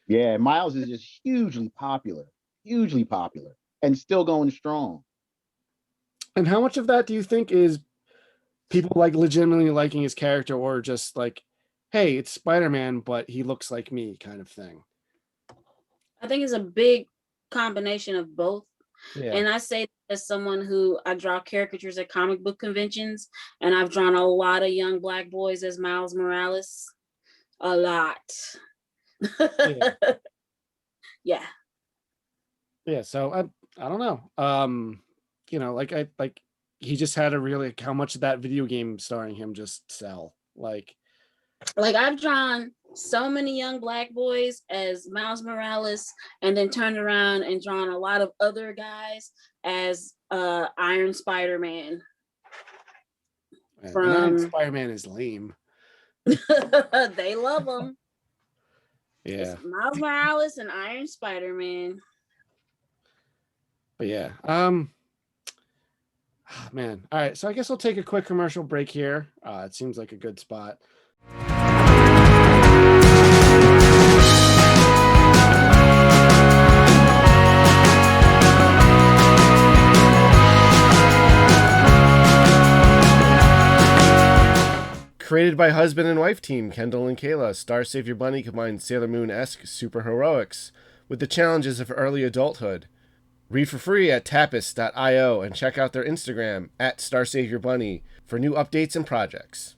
yeah, Miles is just hugely popular, and still going strong. And how much of that do you think is people like legitimately liking his character, or just like, hey, it's Spider-Man, but he looks like me, kind of thing? I think it's a big combination of both. Yeah. And I say as someone who I draw caricatures at comic book conventions, and I've drawn a lot of young Black boys as Miles Morales. A lot. Yeah. Yeah. Yeah. So I don't know. Like he just had a really, like, how much did that video game starring him just sell? Like I've drawn so many young Black boys as Miles Morales, and then turned around and drawn a lot of other guys as Iron Spider-Man and Iron from Spider-Man is lame. they love them. Yeah. It's Miles Morales and Iron Spider-Man. But yeah. Man. All right. So I guess we'll take a quick commercial break here. It seems like a good spot. Created by husband and wife team Kendall and Kayla, Star Savior Bunny combines Sailor Moon-esque superheroics with the challenges of early adulthood. Read for free at tapis.io and check out their Instagram at Star Savior Bunny for new updates and projects.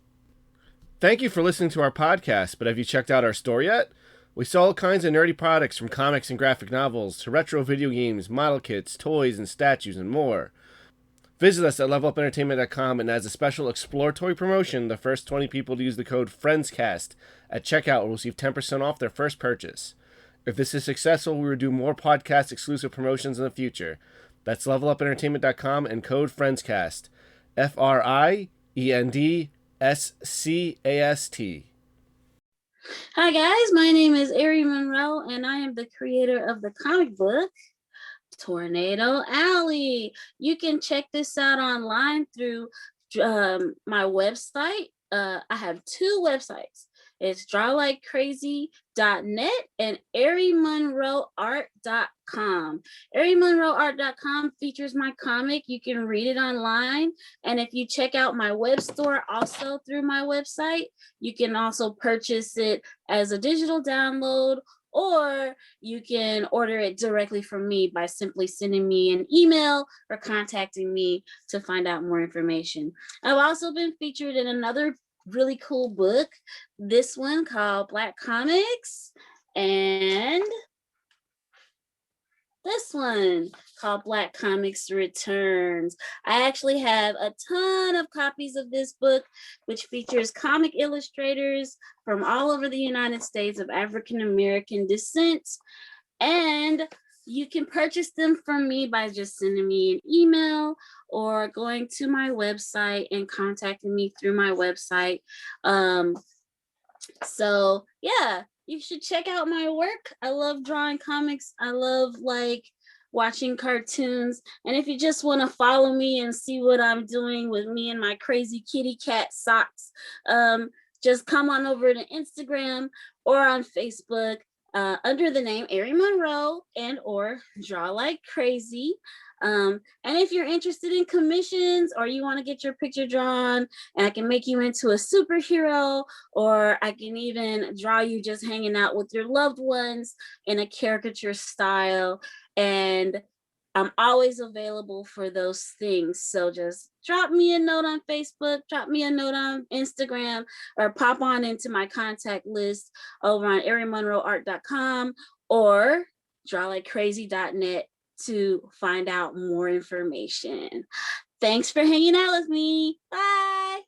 Thank you for listening to our podcast, but have you checked out our store yet? We sell all kinds of nerdy products from comics and graphic novels to retro video games, model kits, toys, and statues, and more. Visit us at levelupentertainment.com, and as a special exploratory promotion, the first 20 people to use the code FRIENDSCAST at checkout will receive 10% off their first purchase. If this is successful, we will do more podcast exclusive promotions in the future. That's levelupentertainment.com and code FRIENDSCAST. FRIENDSCAST. Hi guys, my name is Ari Monroe, and I am the creator of the comic book Tornado Alley. You can check this out online through my website. I have two websites. It's drawlikecrazy.net and ArieMonroeArt.com. ArieMonroeArt.com features my comic. You can read it online. And if you check out my web store also through my website, you can also purchase it as a digital download or you can order it directly from me by simply sending me an email or contacting me to find out more information. I've also been featured in another really cool book, this one called Black Comics, and this one called Black Comics Returns. I actually have a ton of copies of this book, which features comic illustrators from all over the United States of African American descent. And you can purchase them from me by just sending me an email or going to my website and contacting me through my website. So yeah, you should check out my work. I love drawing comics. I love like watching cartoons. And if you just want to follow me and see what I'm doing with me and my crazy kitty cat socks, just come on over to Instagram or on Facebook under the name Ari Monroe and or Draw Like Crazy. And if you're interested in commissions or you want to get your picture drawn and I can make you into a superhero, or I can even draw you just hanging out with your loved ones in a caricature style, and I'm always available for those things. So just drop me a note on Facebook, drop me a note on Instagram, or pop on into my contact list over on arimonroeart.com or drawlikecrazy.net to find out more information. Thanks for hanging out with me. Bye.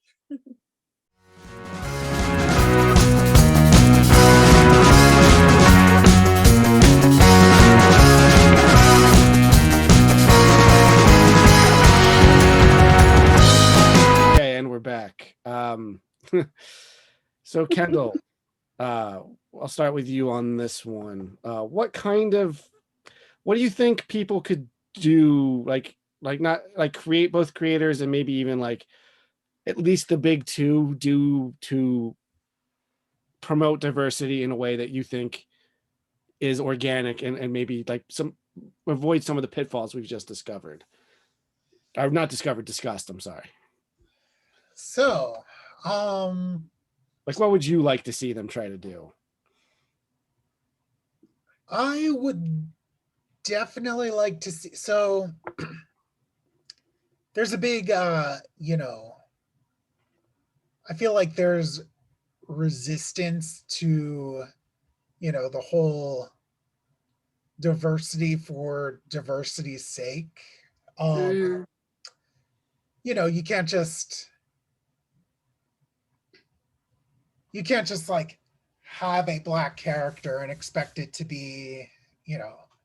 Okay, and we're back. So Kendall, I'll start with you on this one. What do you think people could do, like not like create, both creators and maybe even like at least the big two, do to promote diversity in a way that you think is organic and maybe like avoid some of the pitfalls we've just discovered, or not discovered, discussed, I'm sorry. So, Like, what would you like to see them try to do? I would definitely like to see, so there's a big, I feel like there's resistance to, the whole diversity for diversity's sake. Mm. You can't just like have a Black character and expect it to be,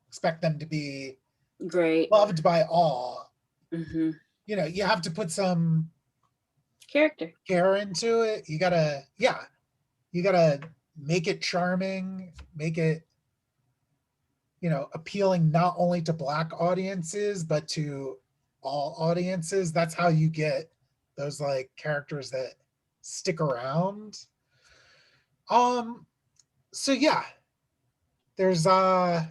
expect them to be Great. loved by all. Mm-hmm. You have to put some Character. care into it. You gotta make it charming, make it, appealing not only to Black audiences, but to all audiences. That's how you get those like characters that stick around. So yeah, there's also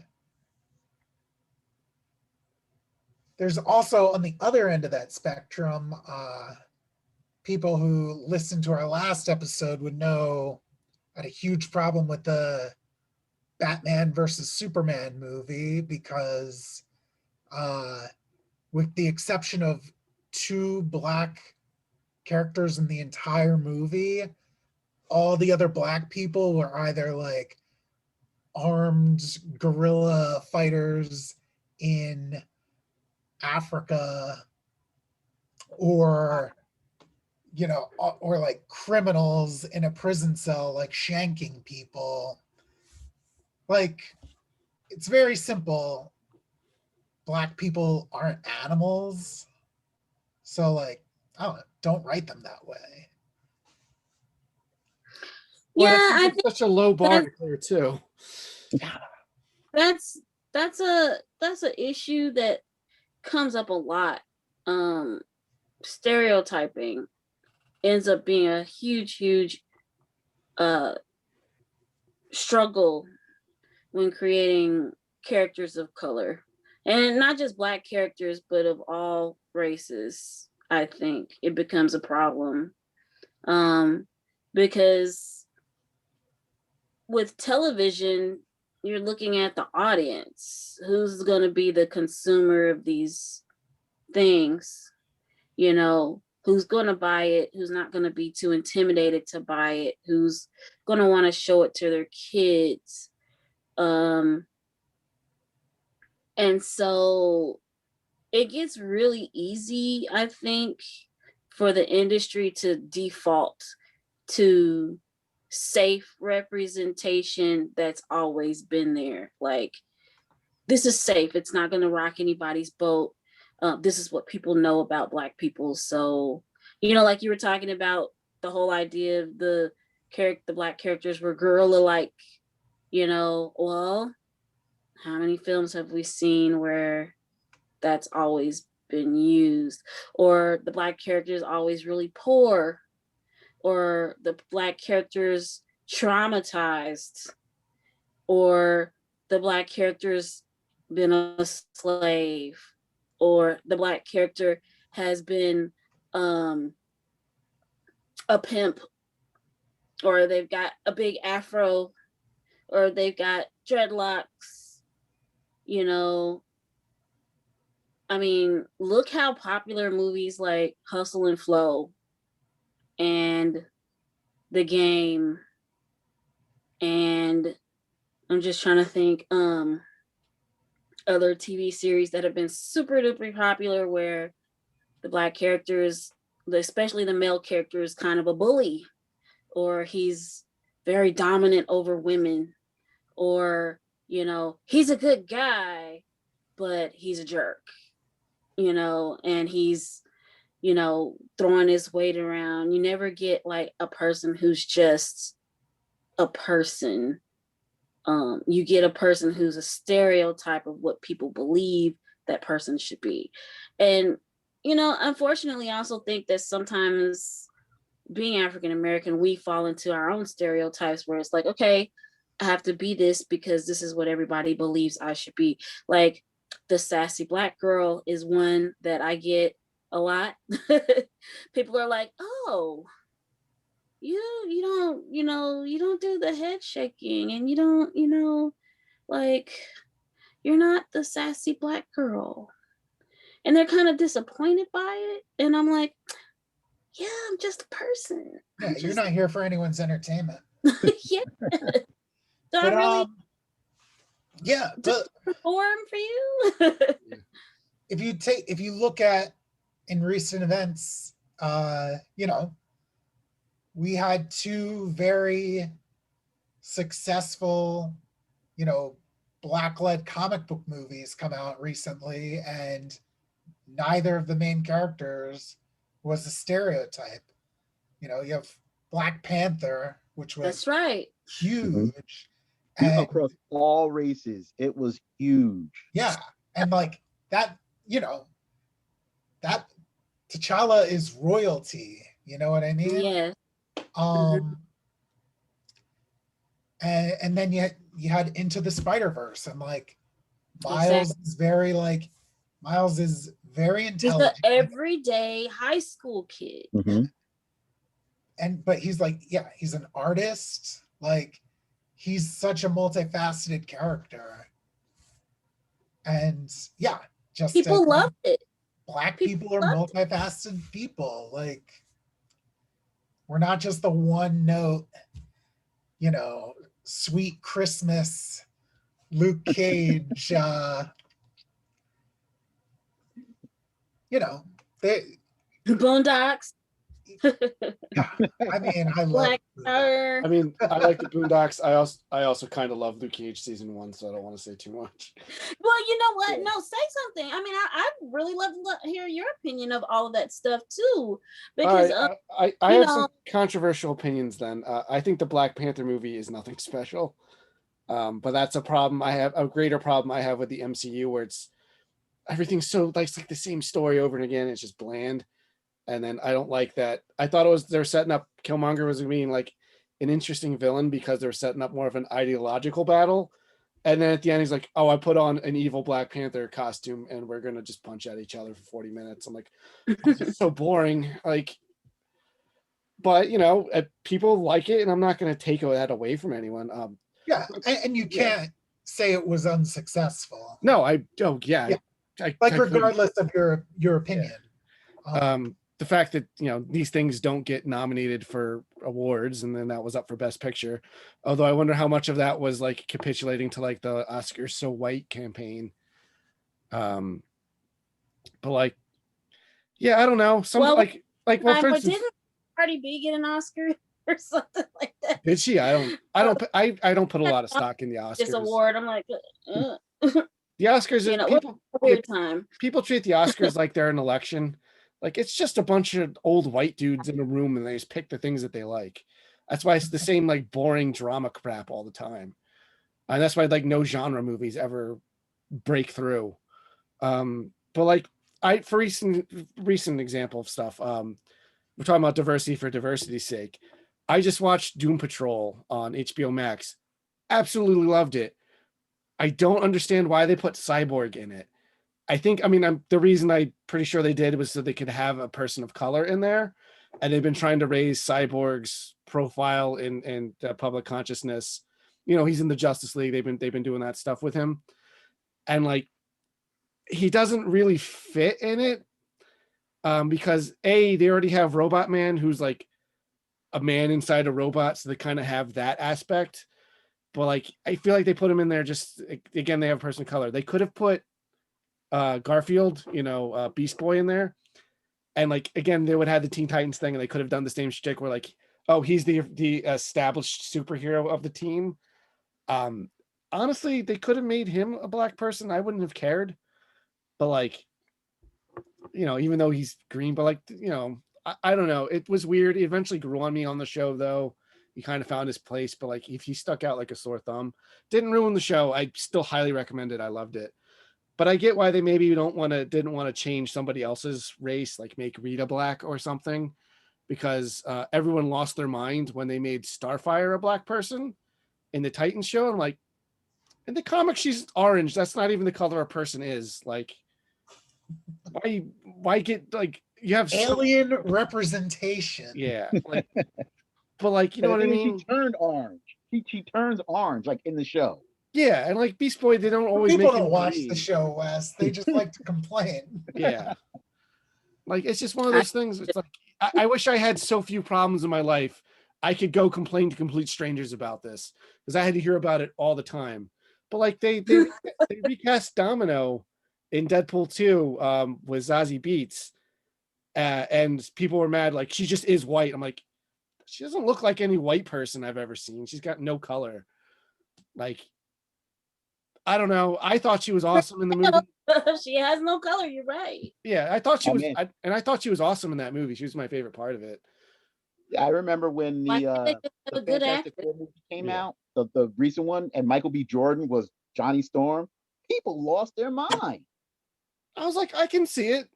on the other end of that spectrum, people who listened to our last episode would know I had a huge problem with the Batman versus Superman movie because with the exception of 2 Black characters in the entire movie, all the other Black people were either like armed guerrilla fighters in Africa or or like criminals in a prison cell, like shanking people. Like, it's very simple. Black people aren't animals. So like, I don't write them that way. Well, Yeah, I I think think it's such a low bar to clear too. that's a issue that comes up a lot. Stereotyping ends up being a huge struggle when creating characters of color, and not just Black characters, but of all races. I think it becomes a problem because with television, you're looking at the audience. Who's going to be the consumer of these things? You know, who's going to buy it? Who's not going to be too intimidated to buy it? Who's going to want to show it to their kids? And so it gets really easy, I think, for the industry to default to safe representation that's always been there. Like, this is safe. It's not going to rock anybody's boat. This is what people know about Black people. So, you know, like you were talking about the whole idea of the Black characters were gorilla-like, you know, well, how many films have we seen where that's always been used? Or the Black character is always really poor, or the Black character's traumatized, or the Black character's been a slave, or the Black character has been a pimp, or they've got a big afro, or they've got dreadlocks, you know. I mean, look how popular movies like Hustle and Flow and The Game, and I'm just trying to think other TV series that have been super duper popular where the Black characters, especially the male character, is kind of a bully, or he's very dominant over women, or, you know, he's a good guy, but he's a jerk, you know, and he's, you know, throwing his weight around. You never get like a person who's just a person. You get a person who's a stereotype of what people believe that person should be. And, you know, unfortunately, I also think that sometimes being African American, we fall into our own stereotypes where it's like, okay, I have to be this because this is what everybody believes I should be. Like, the sassy Black girl is one that I get a lot. People are like, oh, you don't, you know, you don't do the head shaking, and you don't, you know, like, you're not the sassy Black girl. And they're kind of disappointed by it. And I'm like, yeah, I'm just a person. Yeah, you're not here for anyone's entertainment. Yeah. So But I really yeah, but perform for you. if you look at in recent events, you know, we had two very successful, you know, Black-led comic book movies come out recently, and neither of the main characters was a stereotype. You know, you have Black Panther, which was That's right. huge. And across all races, it was huge. yeah, and like that, you know, that T'Challa is royalty. You know what I mean? Yes. And then you had Into the Spider-Verse, and like Miles is very like Miles is very He's an intelligent. everyday high school kid. And but he's like, yeah, he's an artist. Like, he's such a multifaceted character. And yeah, just People love it. Black People people are love multifaceted people. Like, we're not just the one note, you know, sweet Christmas, Luke Cage, you know, they Boondocks. I mean, I love Black Star. I mean, I like the Boondocks. I also kind of love Luke Cage season 1, so I don't want to say too much. Well, you know what? No, say something. I mean, I really love to hear your opinion of all of that stuff too, because I have some controversial opinions. Then I think the Black Panther movie is nothing special, but that's a problem. I have a greater problem I have with the MCU, where it's everything's so like it's like the same story over and again. It's just bland. And then I don't like that. I thought they're setting up Killmonger was being like an interesting villain because they're setting up more of an ideological battle. And then at the end, he's like, oh, I put on an evil Black Panther costume and we're going to just punch at each other for 40 minutes. I'm like, it's so boring. Like, but you know, people like it and I'm not going to take that away from anyone. yeah. And you can't, say it was unsuccessful. No, oh yeah, Yeah. I Like couldn't- regardless of your opinion. the fact that these things don't get nominated for awards, and then that was up for Best Picture. Although I wonder how much of that was like capitulating to like the Oscars so white campaign. But like, yeah, I don't know. Some Well, like well, for but instance, didn't Cardi B get an Oscar or something like that? did she? I don't put a lot of stock in the This Oscars. award, I'm like, The Oscars, you know, people weird time. people treat the Oscars like they're an election. Like it's just a bunch of old white dudes in a room and they just pick the things that they like. That's why it's the same like boring drama crap all the time. And that's why like no genre movies ever break through. But like for recent example of stuff, we're talking about diversity for diversity's sake. I just watched Doom Patrol on HBO Max. Absolutely loved it. I don't understand why they put Cyborg in it. The reason I'm pretty sure they did was so they could have a person of color in there, and they've been trying to raise Cyborg's profile in public consciousness. He's in the Justice League. They've been doing that stuff with him, and like he doesn't really fit in it because they already have Robot Man, who's like a man inside a robot, so they kind of have that aspect. But like I feel like they put him in there just again, they have a person of color. They could have put Garfield, Beast Boy in there, and like again they would have the Teen Titans thing, and they could have done the same shtick where like, oh, he's the established superhero of the team. Honestly, they could have made him a black person. I wouldn't have cared, but like, even though he's green, but like, I don't know. It was weird. He eventually grew on me on the show though. He kind of found his place, but like if he stuck out like a sore thumb, didn't ruin the show. I still highly recommend it. I loved it. But I get why they maybe didn't want to change somebody else's race, like make Rita black or something, because everyone lost their mind when they made Starfire a black person in the Titans show. I'm like, in the comic, she's orange. That's not even the color a person is. Like, why get like you have alien representation? Yeah, like, but like, you know what I mean? She turned orange. She turns orange like in the show. Yeah, and like Beast Boy, they don't always People make don't him watch green. the show, Wes. They just like to complain. Yeah, like it's just one of those things. It's like I wish I had so few problems in my life. I could go complain to complete strangers about this because I had to hear about it all the time. But like they recast Domino in Deadpool 2 with Zazie Beetz, and people were mad. Like she just is white. I'm like, she doesn't look like any white person I've ever seen. She's got no color. Like, I don't know. I thought she was awesome in the movie. She has no color. You're right. Yeah, I thought she was, man. I thought she was awesome in that movie. She was my favorite part of it. I remember when I the think it's a good Fantastic actor. Four movie came Yeah. out, the recent one, and Michael B. Jordan was Johnny Storm. People lost their mind. I was like, I can see it.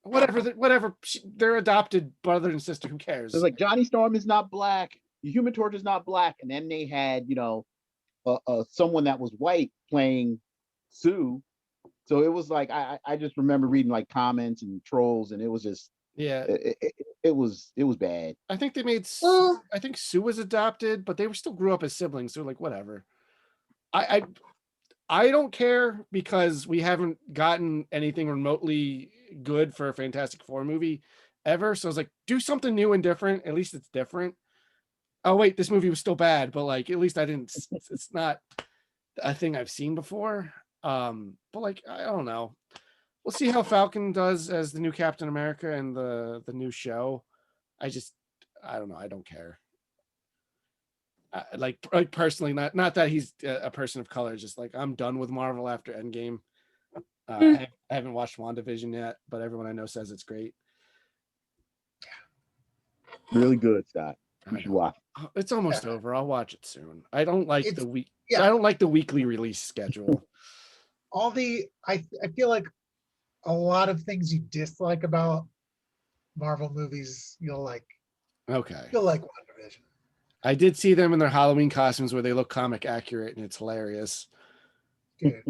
Whatever. They're adopted brother and sister. Who cares? It's like Johnny Storm is not black. The Human Torch is not black, and then they had someone that was white playing Sue. So it was like I just remember reading like comments and trolls, and it was just Yeah, it was bad. I think they made. Well- I think Sue was adopted, but they were still grew up as siblings. So like, whatever. I don't care because we haven't gotten anything remotely good for a Fantastic Four movie ever. So I was like, do something new and different. At least it's different. Oh wait, this movie was still bad, but like at least I didn't. It's not a thing I've seen before. But like I don't know. We'll see how Falcon does as the new Captain America and the new show. I don't know. I don't care. Like personally, not that he's a person of color. Just like I'm done with Marvel after Endgame. I haven't watched WandaVision yet, but everyone I know says it's great. Really good, Scott. You I should know. watch. It's almost over. I'll watch it soon. I don't like It's- the week. yeah. I don't like the weekly release schedule. I feel like a lot of things you dislike about Marvel movies, you'll like Okay. WandaVision. I did see them in their Halloween costumes where they look comic accurate, and it's hilarious. Dude,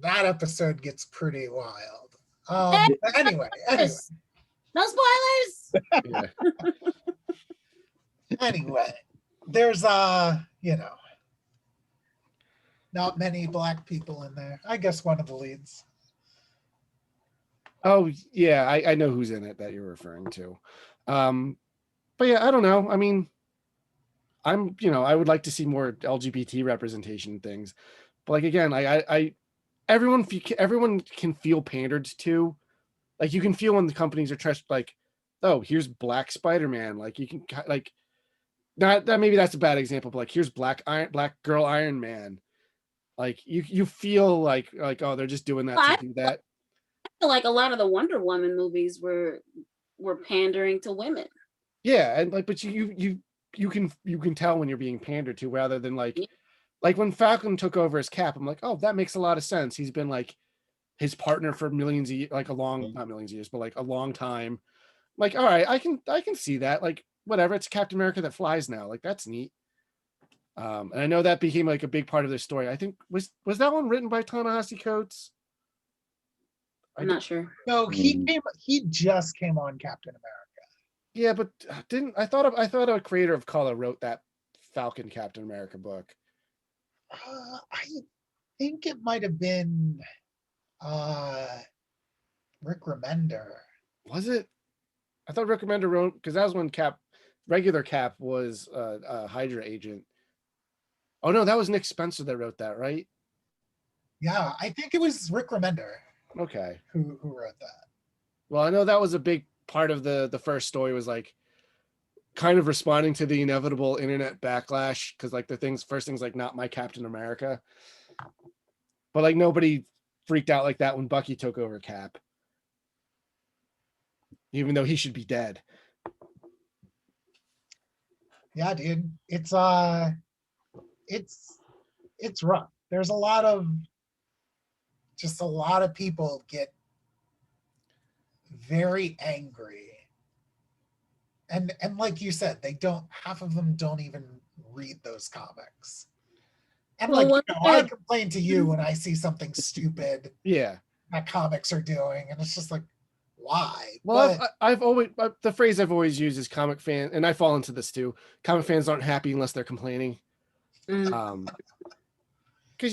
that episode gets pretty wild. Anyway, No spoilers. Yeah. anyway, there's not many black people in there. I guess one of the leads. Oh yeah, I know who's in it that you're referring to. But yeah, I don't know. I mean, I would like to see more LGBT representation in things. But like again, everyone can feel pandered to. Like you can feel when the companies are trust like, oh, here's Black Spider-Man. Like you can like not that maybe that's a bad example, but like here's Black Girl Iron Man. Like you feel like oh they're just doing that to I do that. feel like a lot of the Wonder Woman movies were pandering to women. Yeah, and like but you can tell when you're being pandered to rather than like when Falcon took over as Cap, I'm like, oh, that makes a lot of sense. He's been like his partner for millions of years, like not millions of years, but like a long time. Like, all right, I can see that. Like, whatever, it's Captain America that flies now. Like, that's neat. And I know that became like a big part of their story. I think was that one written by Ta-Nehisi Coates? I'm not sure. No, he just came on Captain America. Yeah, but I thought a creator of color wrote that Falcon Captain America book. I think it might have been Rick Remender. Was it? I thought Rick Remender wrote because that was when regular Cap was a Hydra agent. Oh no, that was Nick Spencer that wrote that, right? Yeah, I think it was Rick Remender. Okay. Who wrote that? Well, I know that was a big part of the first story was like kind of responding to the inevitable internet backlash because like first things like not my Captain America, but like nobody freaked out like that when Bucky took over Cap, even though he should be dead. Yeah, dude, it's rough. There's a lot of people get very angry. And like you said, half of them don't even read those comics. And Well, I complain to you when I see something stupid Yeah. that comics are doing, and it's just like, why? Well, I've always the phrase I've always used is comic fan, and I fall into this too. Comic fans aren't happy unless they're complaining. Because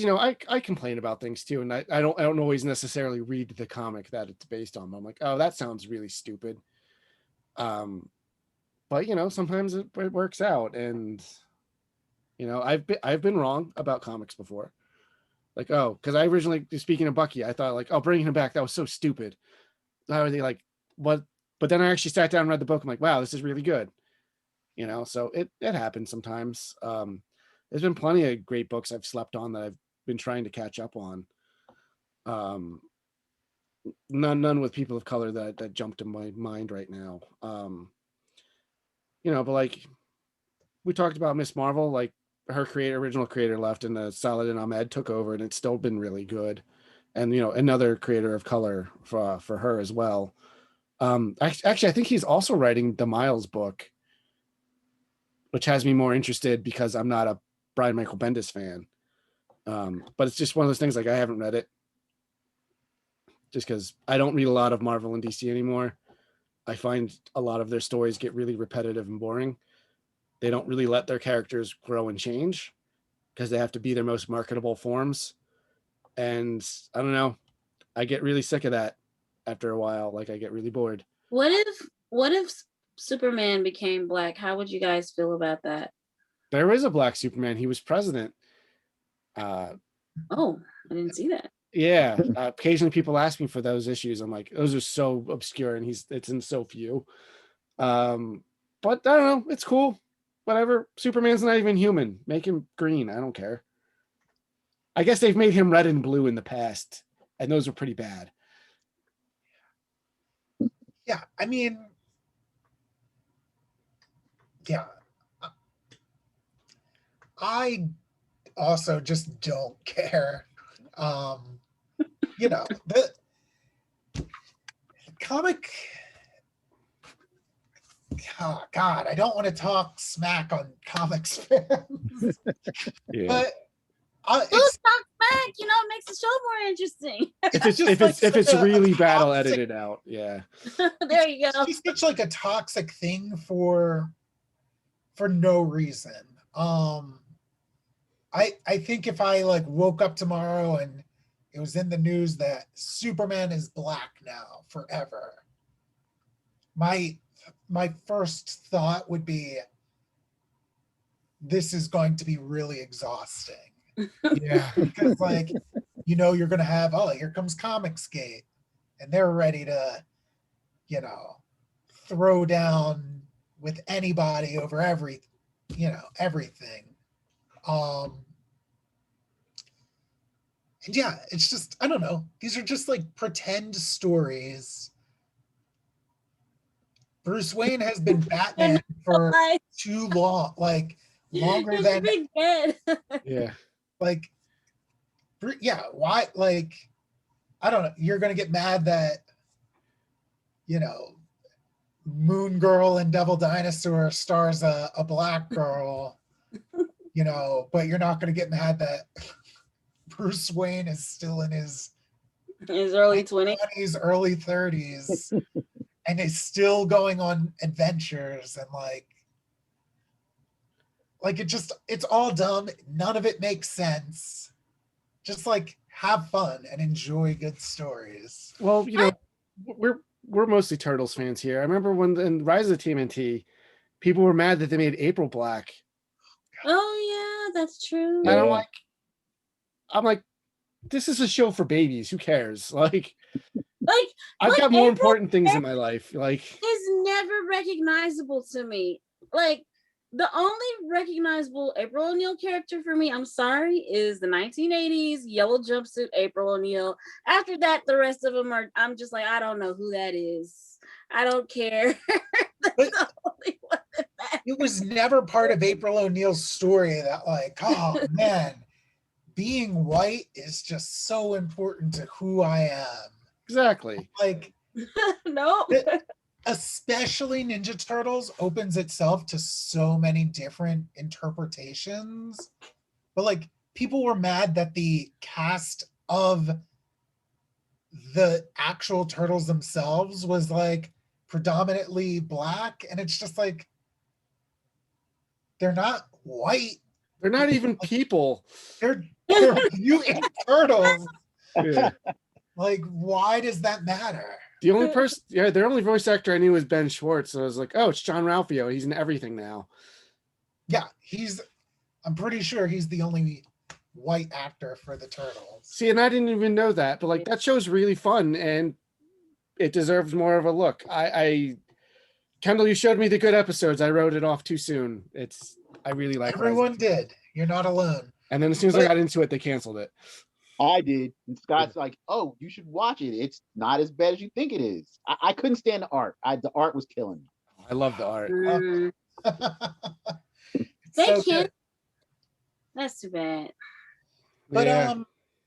I complain about things too, and I don't always necessarily read the comic that it's based on. I'm like, oh, that sounds really stupid. But sometimes it works out, and I've been wrong about comics before. Like, oh, because I originally, speaking of Bucky, I thought like, oh, bringing him back, that was so stupid. How are they like what? But then I actually sat down and read the book. I'm like, wow, this is really good. So it happens sometimes. There's been plenty of great books I've slept on that I've been trying to catch up on. None with people of color that jumped in my mind right now. But like we talked about Miss Marvel, like her original creator left and Saladin Ahmed took over, and it's still been really good. And another creator of color for her as well. Actually, I think he's also writing the Miles book, which has me more interested because I'm not a Brian Michael Bendis fan. But it's just one of those things, like I haven't read it just because I don't read a lot of Marvel and DC anymore. I find a lot of their stories get really repetitive and boring. They don't really let their characters grow and change because they have to be their most marketable forms. And I don't know, I get really sick of that after a while. Like I get really bored. What if Superman became black? How would you guys feel about that? There is a black Superman. He was president. Oh, I didn't see that. Yeah. Occasionally people ask me for those issues. I'm like, those are so obscure and it's in so few. But I don't know. It's cool. Whatever. Superman's not even human. Make him green. I don't care. I guess they've made him red and blue in the past, and those are pretty bad. Yeah, I mean, yeah. I also just don't care. The comic. Oh, God, I don't want to talk smack on comics fans. Yeah. But Talk back, it makes the show more interesting. If it's really bad, I'll edit it out. Yeah. There you go. It's such like a toxic thing for no reason. I think if I like woke up tomorrow and it was in the news that Superman is black now forever, my first thought would be, this is going to be really exhausting. Yeah. Because like, you're gonna have, oh, here comes Comicsgate, and they're ready to, throw down with anybody over everything. And yeah, it's just, I don't know. These are just like pretend stories. Bruce Wayne has been Batman for Like, too long, like longer his than big bed. Yeah. like, yeah, why? Like, I don't know. You're gonna get mad that, Moon Girl and Devil Dinosaur stars a black girl, but you're not gonna get mad that Bruce Wayne is still in his early 20s. 20s, early 30s, and is still going on adventures and like it's all dumb. None of it makes sense. Just like have fun and enjoy good stories. Well, we're mostly Turtles fans here. I remember when in Rise of the TMNT, people were mad that they made April black. Oh yeah, that's true. And I'm like, this is a show for babies. Who cares? Like I've got more April important things in my life. Like is never recognizable to me. Like the only recognizable April O'Neil character for me, I'm sorry, is the 1980s yellow jumpsuit April O'Neil. After that, the rest of them I'm just like, I don't know who that is. I don't care. That's But the only one that matters. it was never part of April O'Neil's story that like, oh man, being white is just so important to who I am. exactly. Like, No. especially Ninja Turtles opens itself to so many different interpretations. But like, people were mad that the cast of the actual turtles themselves was like predominantly black, and it's just like, they're not white. They're not even people. They're mutant turtles. Yeah. Like, why does that matter? The only person, their only voice actor I knew was Ben Schwartz. So I was like, oh, it's John Ralphio. He's in everything now. Yeah, I'm pretty sure he's the only white actor for the Turtles. See, and I didn't even know that, but like that show's really fun and it deserves more of a look. Kendall, you showed me the good episodes. I wrote it off too soon. I really like Everyone did. You're not alone. And then as soon as I got into it, they canceled it. I did. And Scott's like, oh, you should watch it. It's not as bad as you think it is. I couldn't stand the art. The art was killing me. I love the art. They so can't. good. That's too bad. But Yeah.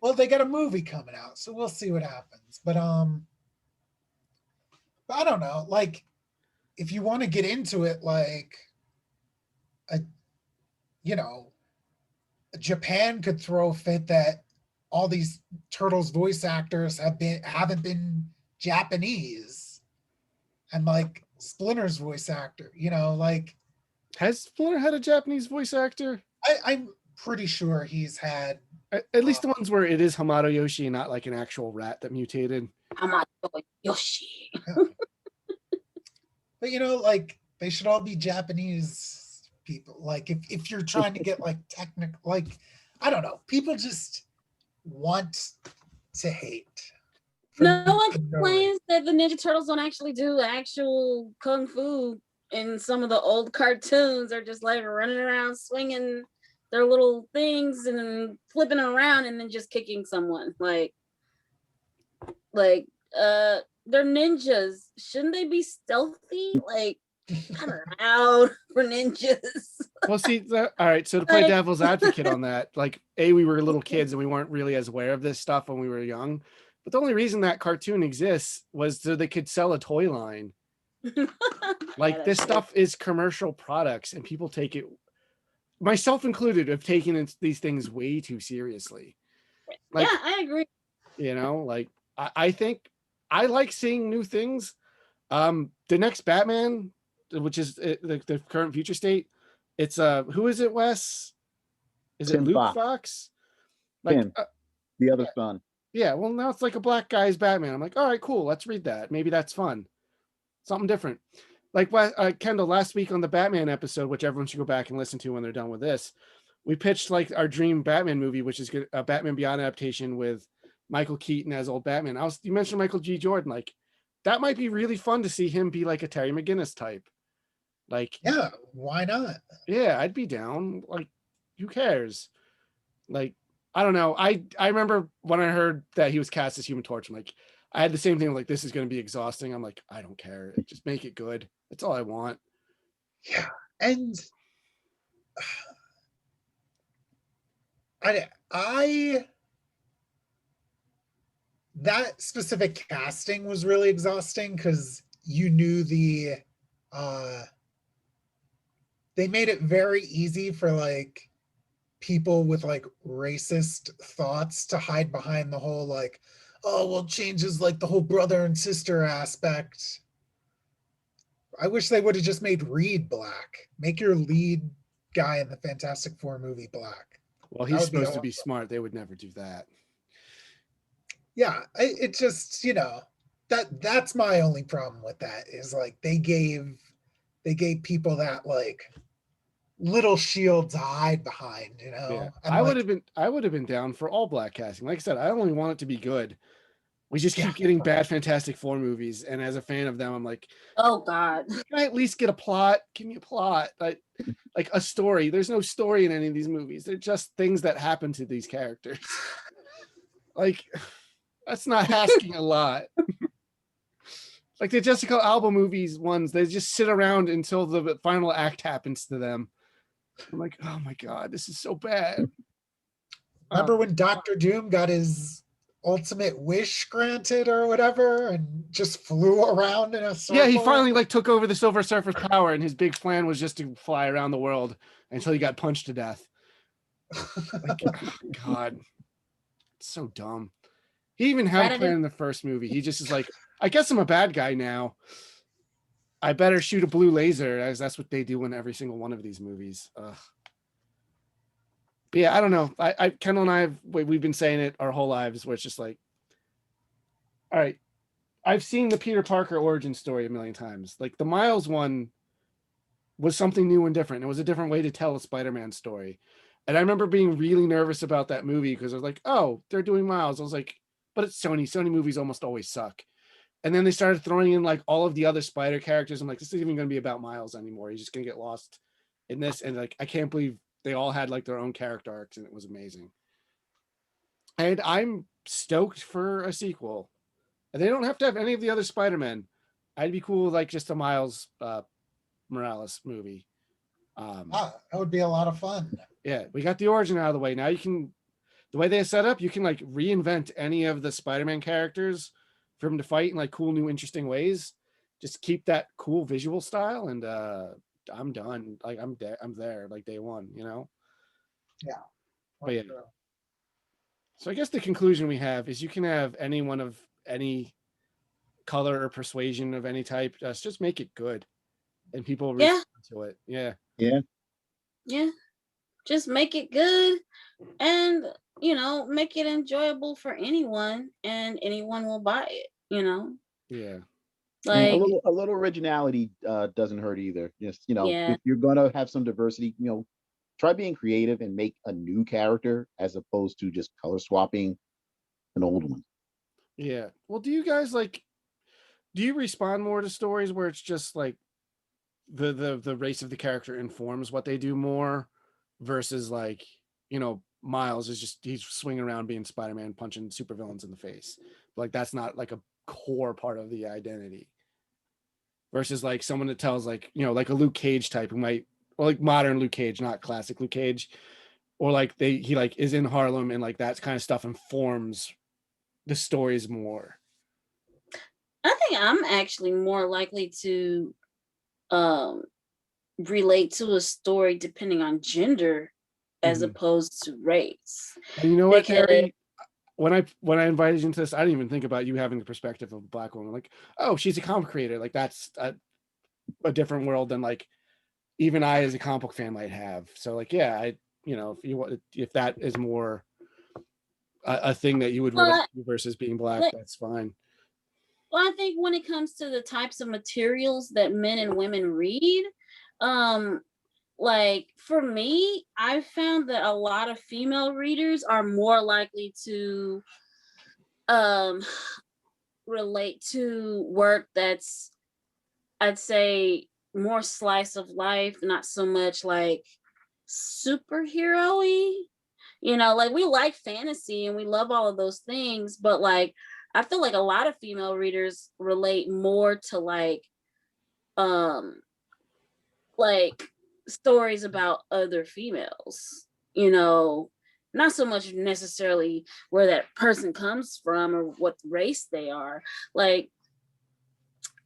well, they got a movie coming out, so we'll see what happens. But I don't know. Like, if you want to get into it, like, Japan could throw a fit that all these Turtles voice actors haven't been Japanese, and like Splinter's voice actor, like, Has Splinter had a Japanese voice actor? I'm pretty sure he's had At least the ones where it is Hamato Yoshi and not like an actual rat that mutated. Hamato Yoshi. But like, they should all be Japanese people. Like, if you're trying to get like technical, like, I don't know, people just want to hate. No one complains that the Ninja Turtles don't actually do actual kung fu in some of the old cartoons. They're just like running around swinging their little things and then flipping around and then just kicking someone. Like they're ninjas. Shouldn't they be stealthy? Like, kind of loud for ninjas. Well, see, all right. So to play devil's advocate on that, like, we were little kids and we weren't really as aware of this stuff when we were young. But the only reason that cartoon exists was so they could sell a toy line. Like, this stuff is commercial products and people take it, myself included, have taken these things way too seriously. Like, yeah, I agree. Like, I think I like seeing new things. The next Batman, which is the current future state, it's who is it, Wes? Is it Tim Luke Fox. Fox? Like, Tim, the other son. yeah, well, now it's like a black guy's Batman. I'm like, all right, cool. Let's read that. Maybe that's fun. Something different. Like Kendall, last week on the Batman episode, which everyone should go back and listen to when they're done with this, we pitched like our dream Batman movie, which is a Batman Beyond adaptation with Michael Keaton as old Batman. You mentioned Michael G. Jordan, like that might be really fun to see him be like a Terry McGinnis type. Like, Yeah, why not? yeah, I'd be down. Like, who cares? Like, I don't know. I remember when I heard that he was cast as Human Torch, I'm like, I had the same thing. Like, this is going to be exhausting. I'm like, I don't care. Just make it good. That's all I want. Yeah, and I that specific casting was really exhausting because you knew they made it very easy for like people with like racist thoughts to hide behind the whole like, oh well, changes like the whole brother and sister aspect. I wish they would have just made Reed black. Make your lead guy in the Fantastic Four movie black. Well, That he's would be supposed to be awesome. smart. They would never do that. Yeah, it just, that's my only problem with that is like they gave people that like little shield to hide behind, Yeah, and like I would have been down for all black casting. Like I said, I only want it to be good. We just yeah, keep getting bad Fantastic Four movies, and as a fan of them, I'm like, Oh God. can I at least get a plot? Give me a plot, like a story. There's no story in any of these movies. They're just things that happen to these characters. Like, that's not asking a lot. Like the Jessica Alba movies ones, they just sit around until the final act happens to them. I'm like, oh my god, this is so bad. remember when Doctor Doom got his ultimate wish granted or whatever and just flew around in a circle? Yeah, he finally like took over the Silver Surfer's power, and his big plan was just to fly around the world until he got punched to death. Like, oh, god, it's so dumb. He even had a plan in the first movie. He just is like, I guess I'm a bad guy now. I better shoot a blue laser, as that's what they do in every single one of these movies. Ugh. But yeah, I don't know. Kendall and I we've been saying it our whole lives, where it's just like, all right, I've seen the Peter Parker origin story a million times. Like the Miles one was something new and different. It was a different way to tell a Spider-Man story. And I remember being really nervous about that movie because I was like, oh, they're doing Miles. I was like, but it's Sony. Sony movies almost always suck. And then they started throwing in like all of the other Spider characters. I'm like, this isn't even going to be about Miles anymore. He's just going to get lost in this. And like, I can't believe they all had like their own character arcs, and it was amazing. And I'm stoked for a sequel. And they don't have to have any of the other Spider-Men. I'd be cool with like just a Miles Morales movie. That would be a lot of fun. Yeah, we got the origin out of the way. Now you can, the way they set up, you can like reinvent any of the Spider-Man characters for him to fight in like cool, new, interesting ways. Just keep that cool visual style, and I'm done. Like I'm there like day one, Yeah. But yeah. So I guess the conclusion we have is you can have anyone of any color or persuasion of any type. Just make it good, and people respond to it. Yeah. Yeah. Just make it good and, make it enjoyable for anyone, and anyone will buy it, Yeah. Like a little originality doesn't hurt either. Just Yeah. if you're gonna have some diversity, try being creative and make a new character as opposed to just color swapping an old one. Yeah. Well, do you guys do you respond more to stories where it's just like the race of the character informs what they do more versus like, Miles is just, he's swinging around being Spider-Man punching supervillains in the face. Like that's not like a core part of the identity. Versus like someone that tells like, like a Luke Cage type who might, or like modern Luke Cage, not classic Luke Cage, or like he like is in Harlem, and like that kind of stuff informs the stories more. I think I'm actually more likely to relate to a story depending on gender as opposed to race. And you know what, Terry? When I invited you into this, I didn't even think about you having the perspective of a Black woman. Like, oh, she's a comic creator. Like that's a different world than like even I as a comic book fan might have. So like, yeah, you know, if you want, if that is more a thing that you would relate But to versus being black, but that's fine. well, I think when it comes to the types of materials that men and women read, um, like for me, I found that a lot of female readers are more likely to um relate to work that's, I'd say, more slice of life, not so much like superhero-y. You know, like we like fantasy and we love all of those things, but like I feel like a lot of female readers relate more to um like stories about other females, you know, not so much necessarily where that person comes from or what race they are. Like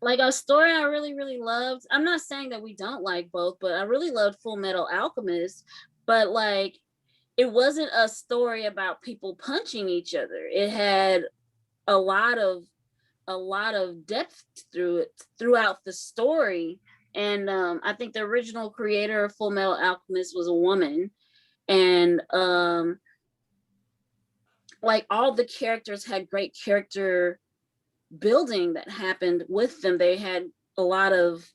a story I really, really loved. I'm not saying that we don't like both, but I really loved Full Metal Alchemist. But like, it wasn't a story about people punching each other. It had a lot of depth throughout the story. And I think the original creator of Full Metal Alchemist was a woman. And like all the characters had great character building that happened with them. They had a lot of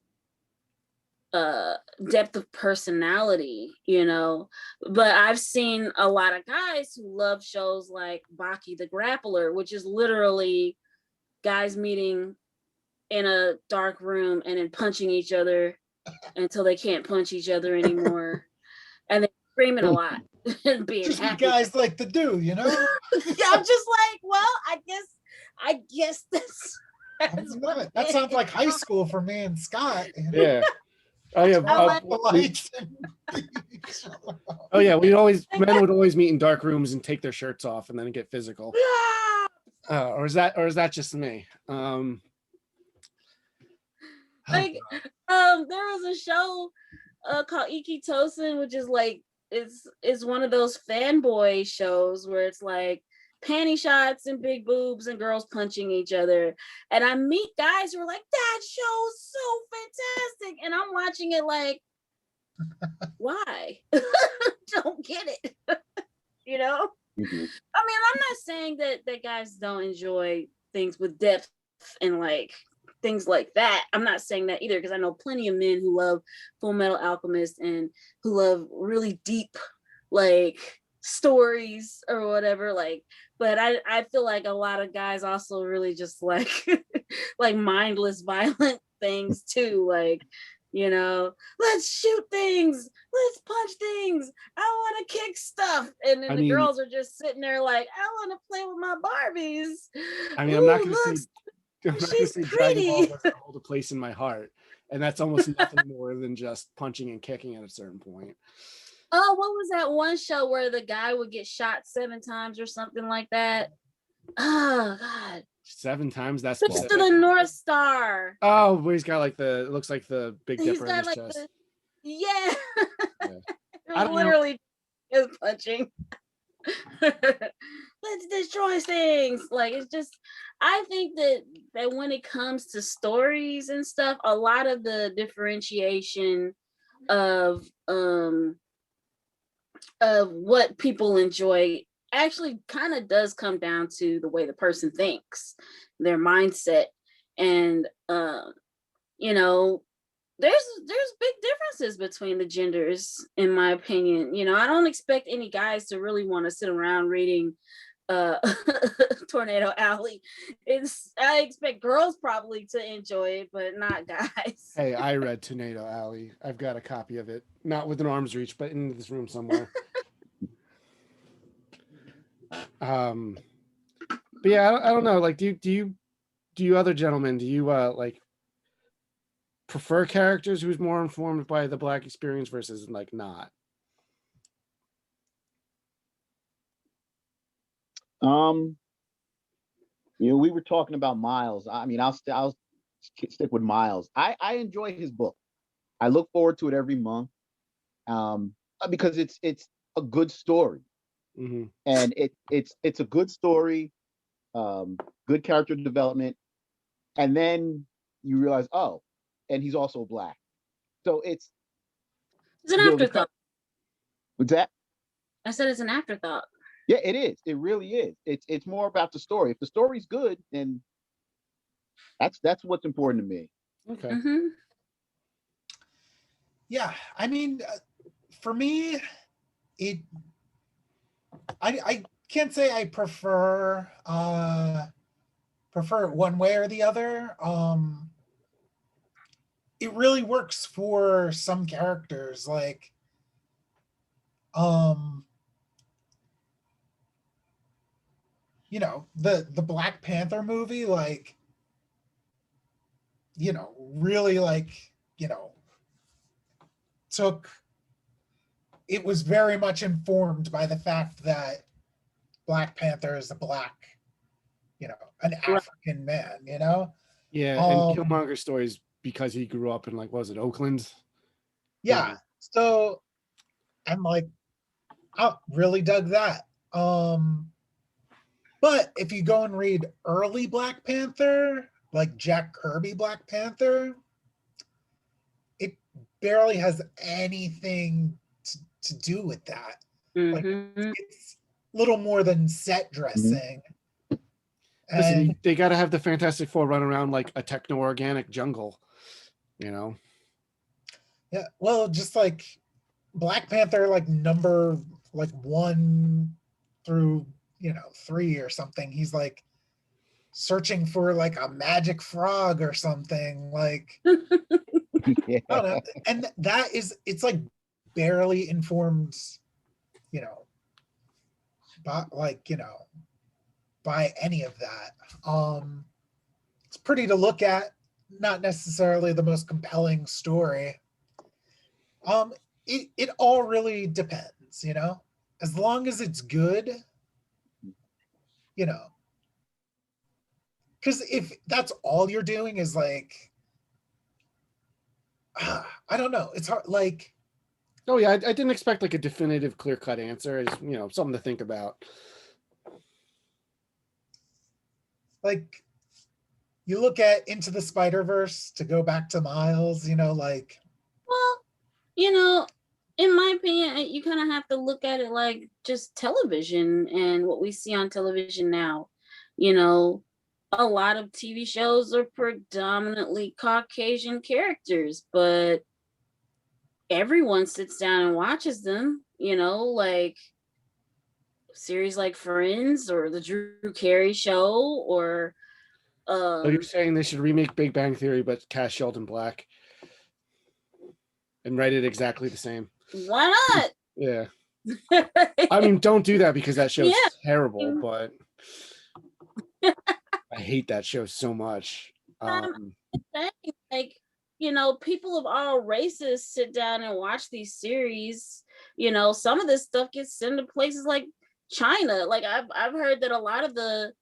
depth of personality, you know. But I've seen a lot of guys who love shows like Baki the Grappler, which is literally guys meeting in a dark room and then punching each other until they can't punch each other anymore, and then screaming a lot and being Just what happy. guys like to do, you know? Yeah, I'm just like, well, I guess that's what it That sounds like high is. school for me and Scott. Yeah. Oh yeah. I like- we- Lights. oh yeah. Men would always meet in dark rooms and take their shirts off and then get physical. Or is that just me? Like, there was a show called Iki Tosin, which is like it's one of those fanboy shows where it's like panty shots and big boobs and girls punching each other. And I meet guys who are like, that show's so fantastic. And I'm watching it like, why? Don't get it. You know? Mhm. I mean, I'm not saying that guys don't enjoy things with depth and like things like that. I'm not saying that either, because I know plenty of men who love Full Metal Alchemist and who love really deep like stories or whatever. Like, but I feel like a lot of guys also really just like like mindless violent things too. Like, you know, let's shoot things, let's punch things, I want to kick stuff. And then the girls are just sitting there like, I want to play with my Barbies. I mean, I'm not gonna say Dragon Ball doesn't hold a place in my heart. And that's almost nothing more than just punching and kicking at a certain point. Oh, what was that one show where the guy would get shot 7 times or something like that? Oh God. 7 times? That's Switch to the North Star. Oh, where he's got like it looks like the Big He's Dipper in got his like chest. yeah. I don't literally is punching. Let's destroy things. Like, it's just, I think that when it comes to stories and stuff, a lot of the differentiation of what people enjoy actually kind of does come down to the way the person thinks, their mindset. And you know, there's big differences between the genders, in my opinion. You know, I don't expect any guys to really want to sit around reading Tornado Alley. I expect girls probably to enjoy it, but not guys. Hey, I read Tornado Alley. I've got a copy of it, not within arm's reach, but in this room somewhere. But yeah, I don't know. Like, do you other gentlemen, do you like prefer characters who's more informed by the Black experience versus like not? You know, we were talking about Miles. I mean, I'll stick with Miles. I enjoy his book. I look forward to it every month, because it's a good story, and it's a good story, good character development, and then you realize, oh, and he's also Black, so it's an afterthought. What's that? I said it's an afterthought. Yeah, it is. It really is. It's more about the story. If the story's good, then that's what's important to me. Okay. Mm-hmm. Yeah, I mean, for me, it. I can't say I prefer it one way or the other. It really works for some characters, like um, the Black Panther movie, like really like took it was very much informed by the fact that Black Panther is a black, an Right. African man. Yeah, and Um, Killmonger's story is because he grew up in, like, what was it, Oakland? yeah. So I'm like, I really dug that. But if you go and read early Black Panther, like Jack Kirby Black Panther, it barely has anything to do with that. Like Mm-hmm. it's little more than set Mm-hmm. dressing. Listen, And they got to have the Fantastic Four run around like a techno-organic jungle, you know? yeah, well, just like Black Panther, like number like 1 through 3 or something. He's like searching for like a magic frog or something. Like Yeah. I don't know. And it's like barely informed, you know, by any of that. It's pretty to look at, not necessarily the most compelling story. It all really depends. As long as it's good, you know, because if that's all you're doing is like, I don't know, it's hard. Like, Oh yeah, I didn't expect like a definitive, clear-cut answer. It's, something to think about. like you look at Into the Spider-Verse, to go back to Miles, like, Well, you know, in my opinion, you kind of have to look at it like just television and what we see on television now. You know, a lot of TV shows are predominantly Caucasian characters, but everyone sits down and watches them, like series like Friends or the Drew Carey show or So you're saying they should remake Big Bang Theory, but cast Sheldon Black and write it exactly the same? why Yeah. not? I mean, don't do that because that show's Yeah. terrible, but I hate that show so much. Like, people of all races sit down and watch these series. Some of this stuff gets sent to places like China. Like I've heard that a lot of the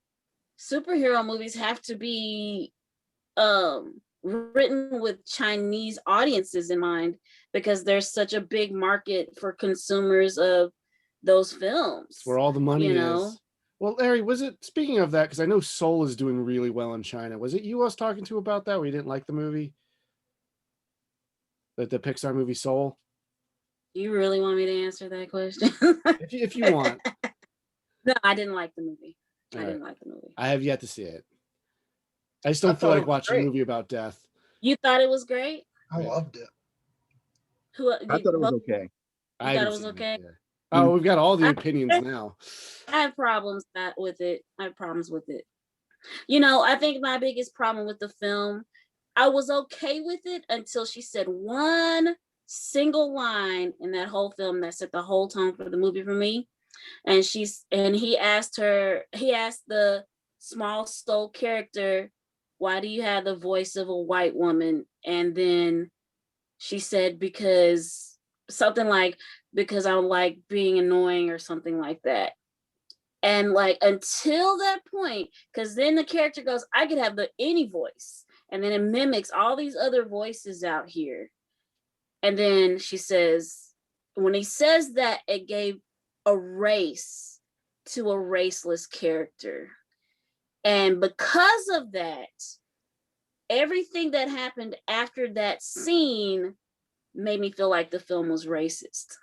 superhero movies have to be written with Chinese audiences in mind because there's such a big market for consumers of those films. It's where all the money is. Well, Larry, was it, speaking of that, because I know Soul is doing really well in China, was it you I was talking to about that where you didn't like the movie? The Pixar movie Soul? You really want me to answer that question? If you want. No, I didn't like the movie. All I right. didn't like the movie. I have yet to see it. I just don't feel like watching a movie about death. You thought it was great? I loved it. I thought it was okay. I thought it was okay? Oh, we've got all the opinions now. I have problems with it. I think my biggest problem with the film, I was okay with it until she said one single line in that whole film that set the whole tone for the movie for me. And he asked the small soul character, why do you have the voice of a white woman? And then she said, because I like being annoying or something like that. And like until that point, because then the character goes, I could have any voice. And then it mimics all these other voices out here. And then she says, when he says that, it gave a race to a raceless character. And because of that, everything that happened after that scene made me feel like the film was racist.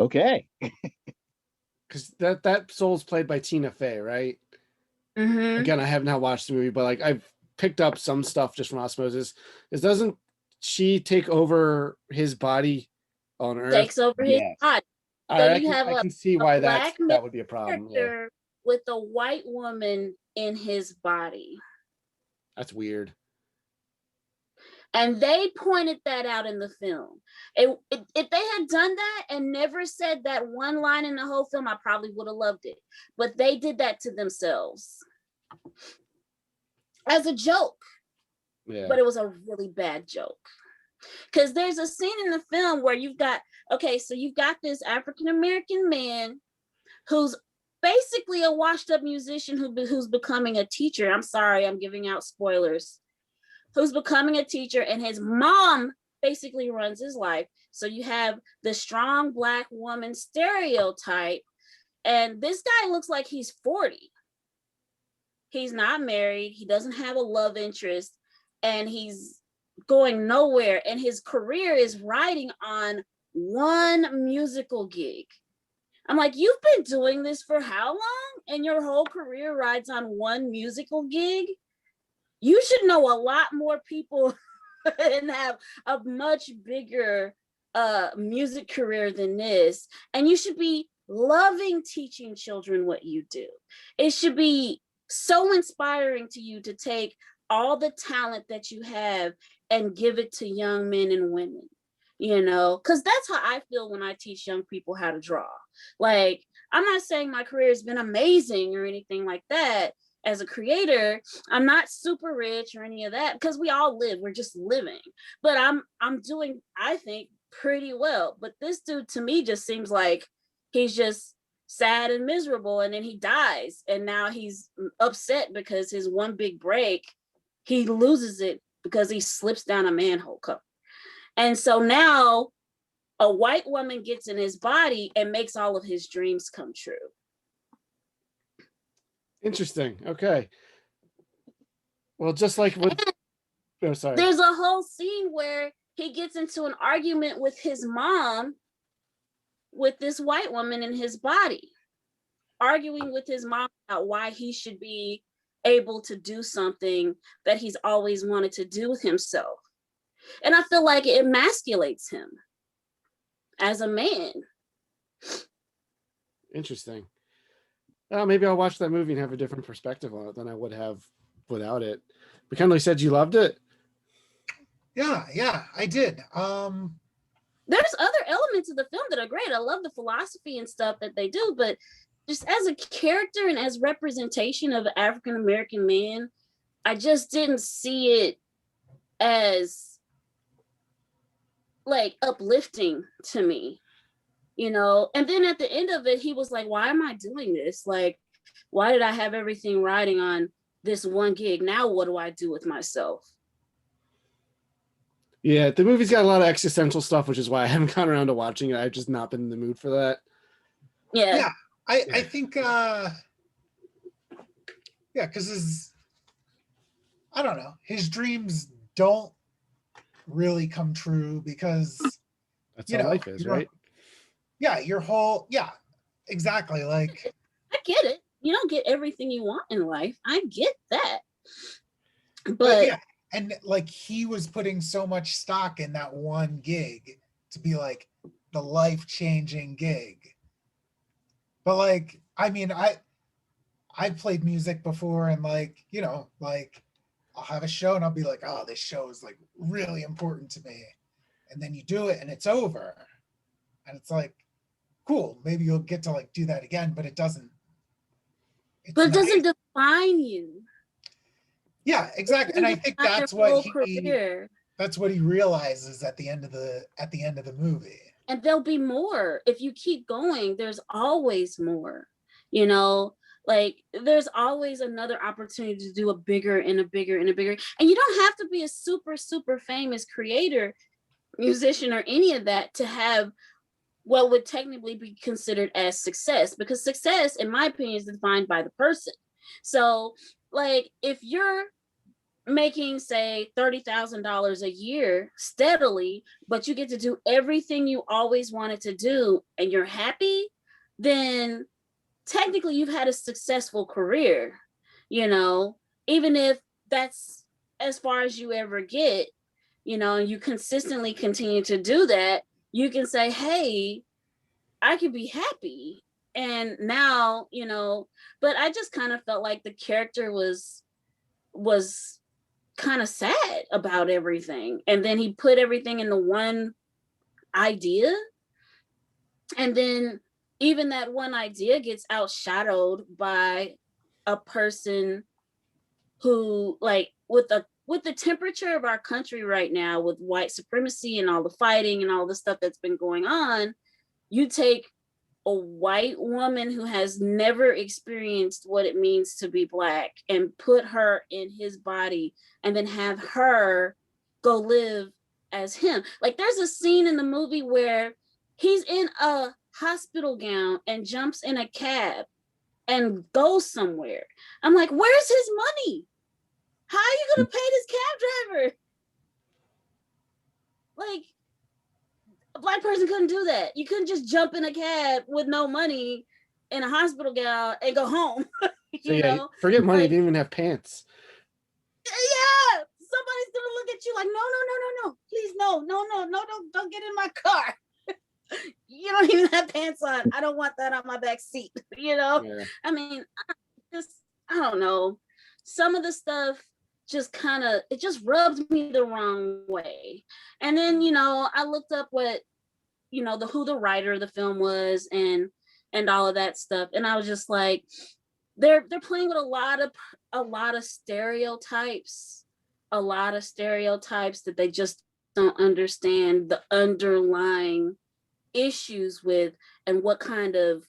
Okay. Because that soul's played by Tina Fey, right? Mm-hmm. Again, I have not watched the movie, but like I've picked up some stuff just from osmosis. Doesn't she take over his body on Earth? Takes over his Yes. body. All So right, you have I a can see why black male that would be a problem. Yeah, character with a white woman in his body. that's weird. And they pointed that out in the film. If they had done that and never said that one line in the whole film, I probably would have loved it. But they did that to themselves as a joke. Yeah. But it was a really bad joke. Because there's a scene in the film where you've got this African-American man who's basically a washed-up musician who's becoming a teacher. I'm sorry, I'm giving out spoilers. Who's becoming a teacher, and his mom basically runs his life. So you have the strong Black woman stereotype, and this guy looks like he's 40. He's not married, he doesn't have a love interest, and he's going nowhere, and his career is riding on one musical gig. I'm like, you've been doing this for how long? And your whole career rides on one musical gig? You should know a lot more people and have a much bigger music career than this. And you should be loving teaching children what you do. It should be so inspiring to you to take all the talent that you have and give it to young men and women, because that's how I feel when I teach young people how to draw. Like, I'm not saying my career has been amazing or anything like that. As a creator, I'm not super rich or any of that, because we all live, we're just living. But I'm doing, I think, pretty well. But this dude to me just seems like he's just sad and miserable, and then he dies, and now he's upset because his one big break, he loses it because he slips down a manhole cover. And so now a white woman gets in his body and makes all of his dreams come true. Interesting. Okay. Well, just like with, oh, sorry. There's a whole scene where he gets into an argument with his mom, with this white woman in his body, arguing with his mom about why he should be able to do something that he's always wanted to do with himself. And I feel like it emasculates him as a man. Interesting. Maybe I'll watch that movie and have a different perspective on it than I would have without it. But Kendall, you said you loved it? Yeah, I did. There's other elements of the film that are great. I love the philosophy and stuff that they do, but just as a character and as representation of an African-American man, I just didn't see it as like uplifting to me. And then at the end of it, he was like, why am I doing this? Like, why did I have everything riding on this one gig? Now what do I do with myself? Yeah, the movie's got a lot of existential stuff, which is why I haven't gone around to watching it. I've just not been in the mood for that. Yeah. I think because I don't know, his dreams don't really come true because that's how life is, right? Yeah, exactly. Like, I get it. You don't get everything you want in life. I get that. But yeah, and like he was putting so much stock in that one gig to be like the life-changing gig. But like, I mean, I've played music before, and like, like I'll have a show and I'll be like, oh, this show is like really important to me. And then you do it and it's over. And it's like, cool, maybe you'll get to like do that again, but it doesn't. But it doesn't define you. Yeah, exactly. And I think that's what he realizes at the end of the movie. And there'll be more. If you keep going, there's always more. Like there's always another opportunity to do a bigger and a bigger and a bigger. And you don't have to be a super, super famous creator, musician, or any of that to have what would technically be considered as success, because success, in my opinion, is defined by the person. So like if you're making say $30,000 a year steadily, but you get to do everything you always wanted to do and you're happy, then technically you've had a successful career, you know, even if that's as far as you ever get, you know, and you consistently continue to do that, you can say, hey, I could be happy. And now, you know, but I just kind of felt like the character was kind of sad about everything. And then he put everything into one idea. And then even that one idea gets outshadowed by a person who, like, with the temperature of our country right now, with white supremacy and all the fighting and all the stuff that's been going on, you take a white woman who has never experienced what it means to be Black and put her in his body and then have her go live as him. Like, there's a scene in the movie where he's in a hospital gown and jumps in a cab and goes somewhere. I'm like, where's his money? How are you gonna pay this cab driver? Like, a Black person couldn't do that. You couldn't just jump in a cab with no money in a hospital gown and go home. So yeah, know? forget money, Like, didn't even have pants. yeah, somebody's gonna look at you like, no, please, no, don't get in my car. You don't even have pants on. I don't want that on my back seat. You know? Yeah. I mean, I don't know. Some of the stuff just kind of, it just rubbed me the wrong way. And then, you know, I looked up what, you know, who the writer of the film was and all of that stuff. And I was just like, they're playing with a lot of stereotypes, that they just don't understand the underlying issues with, and what kind of,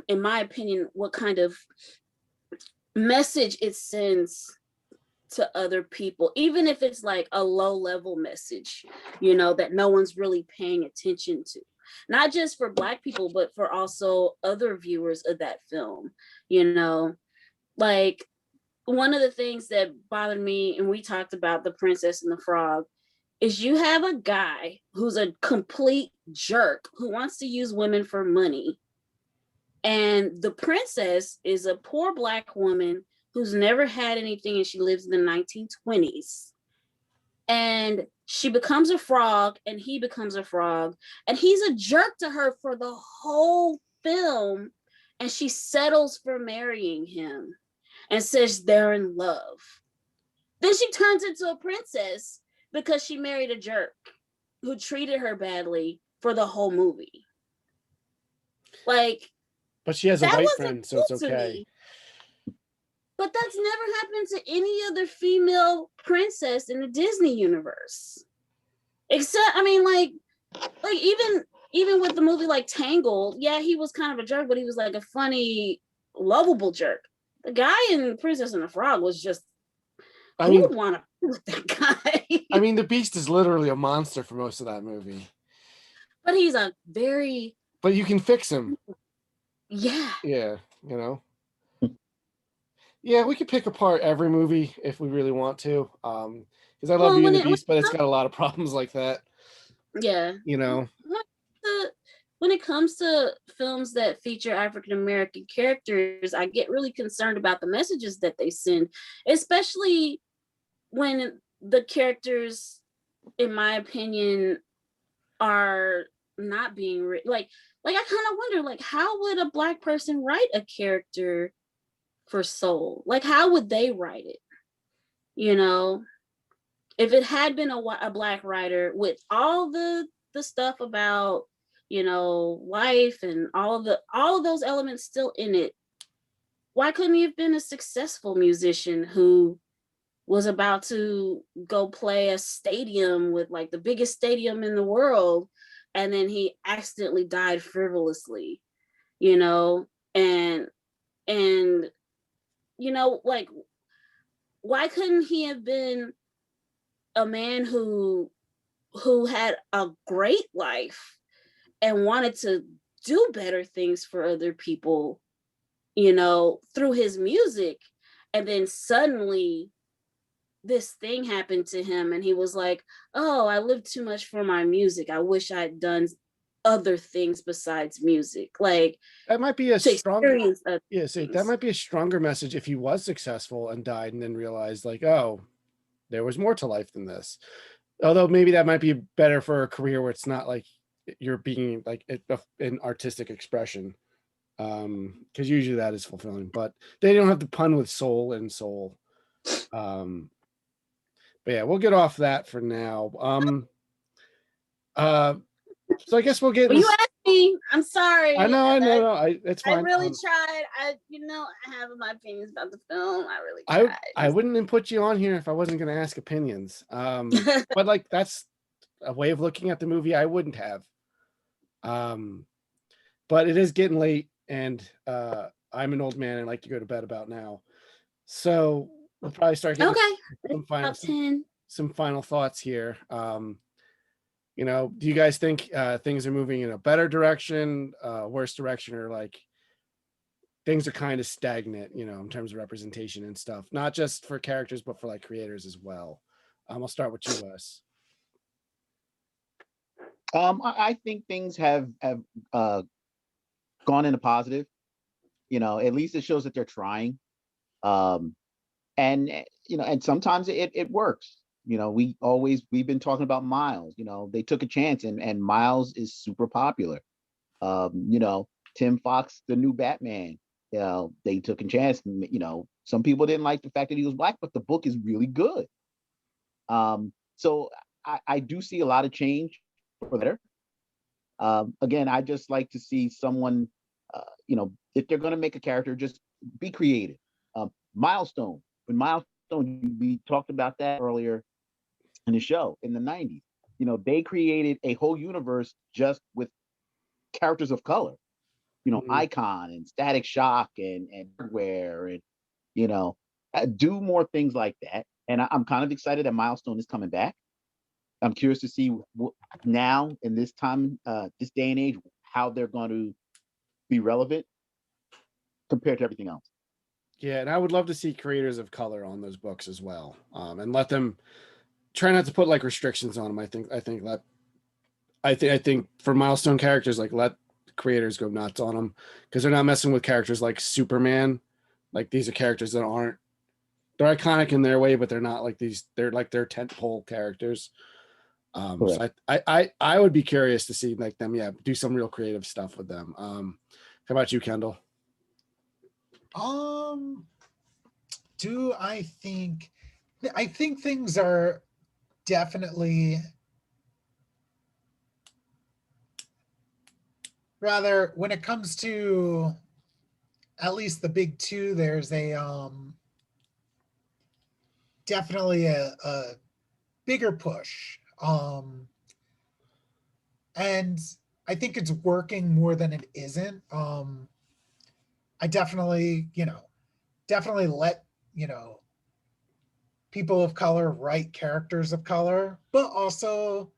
in my opinion, what kind of message it sends to other people, even if it's like a low level message, you know, that no one's really paying attention to, not just for Black people, but for also other viewers of that film. You know, like, one of the things that bothered me, and we talked about The Princess and the Frog, is you have a guy who's a complete jerk who wants to use women for money. And the princess is a poor Black woman who's never had anything, and she lives in the 1920s. And she becomes a frog, and he becomes a frog, and he's a jerk to her for the whole film. And she settles for marrying him and says they're in love. Then she turns into a princess because she married a jerk who treated her badly for the whole movie. Like, but she has a white friend, so it's okay. But that's never happened to any other female princess in the Disney universe. Except, I mean, like even with the movie like Tangled, yeah, he was kind of a jerk, but he was like a funny, lovable jerk. The guy in Princess and the Frog was just, who would want to be with that guy? I mean, the Beast is literally a monster for most of that movie. But he's a very... But you can fix him. Yeah. Yeah, you know? Yeah, we could pick apart every movie if we really want to. Because I love Beauty and the Beast, but it's got a lot of problems like that. Yeah. You know? When it comes to films that feature African-American characters, I get really concerned about the messages that they send, especially when the characters, in my opinion, are not being written. Like I kind of wonder, like, how would a Black person write a character for Soul? Like, how would they write it? You know, if it had been a Black writer with all the stuff about, you know, life and all of those elements still in it, why couldn't he have been a successful musician who was about to go play a stadium with like the biggest stadium in the world, and then he accidentally died frivolously, you know? And you know, like, why couldn't he have been a man who had a great life and wanted to do better things for other people, you know, through his music, and then suddenly this thing happened to him and he was like, oh, I lived too much for my music. I wish I'd done other things besides music. Like, That might be a to stronger, experience other yeah, see, that things. might be a stronger message if he was successful and died and then realized like, oh, there was more to life than this. Although maybe that might be better for a career where it's not like you're being like an artistic expression. Because usually that is fulfilling, but they don't have to pun with soul and soul. But yeah, we'll get off that for now. Uh, so I guess we'll get Well, in you asked me. I'm sorry. I know, no, it's I fine. really tried. I have my opinions about the film. I really tried. I wouldn't have put you on here if I wasn't going to ask opinions. But like that's a way of looking at the movie I wouldn't have. But it is getting late, and I'm an old man and like to go to bed about now. So we'll probably start getting Okay. some final thoughts here. You know, do you guys think things are moving in a better direction, worse direction, or like things are kind of stagnant, you know, in terms of representation and stuff, not just for characters, but for like creators as well? I'll start with you, Wes. I think things have gone in a positive. You know, at least it shows that they're trying. And you know, and sometimes it works. You know, we've been talking about Miles. You know, they took a chance, and Miles is super popular. You know, Tim Fox, the new Batman. You know, they took a chance. You know, some people didn't like the fact that he was black, but the book is really good. So I do see a lot of change for the better. Again, I just like to see someone, you know, if they're going to make a character, just be creative. Milestone, when Milestone, we talked about that earlier in the show in the 90s. You know, they created a whole universe just with characters of color. You know, Icon and Static Shock and Hardware, and you know, do more things like that. And I'm kind of excited that Milestone is coming back. I'm curious to see now in this time, this day and age, how they're going to be relevant compared to everything else. Yeah, and I would love to see creators of color on those books as well, and let them try not to put like restrictions on them. I think for milestone characters, like let creators go nuts on them because they're not messing with characters like Superman. Like these are characters that aren't, they're iconic in their way, but they're not like these. They're like their tentpole characters. So I would be curious to see like them, yeah, do some real creative stuff with them. How about you, Kendall? Do I think things are definitely, rather, when it comes to at least the big two, there's a definitely a bigger push. And I think it's working more than it isn't. I definitely, definitely let, people of color write characters of color, but also,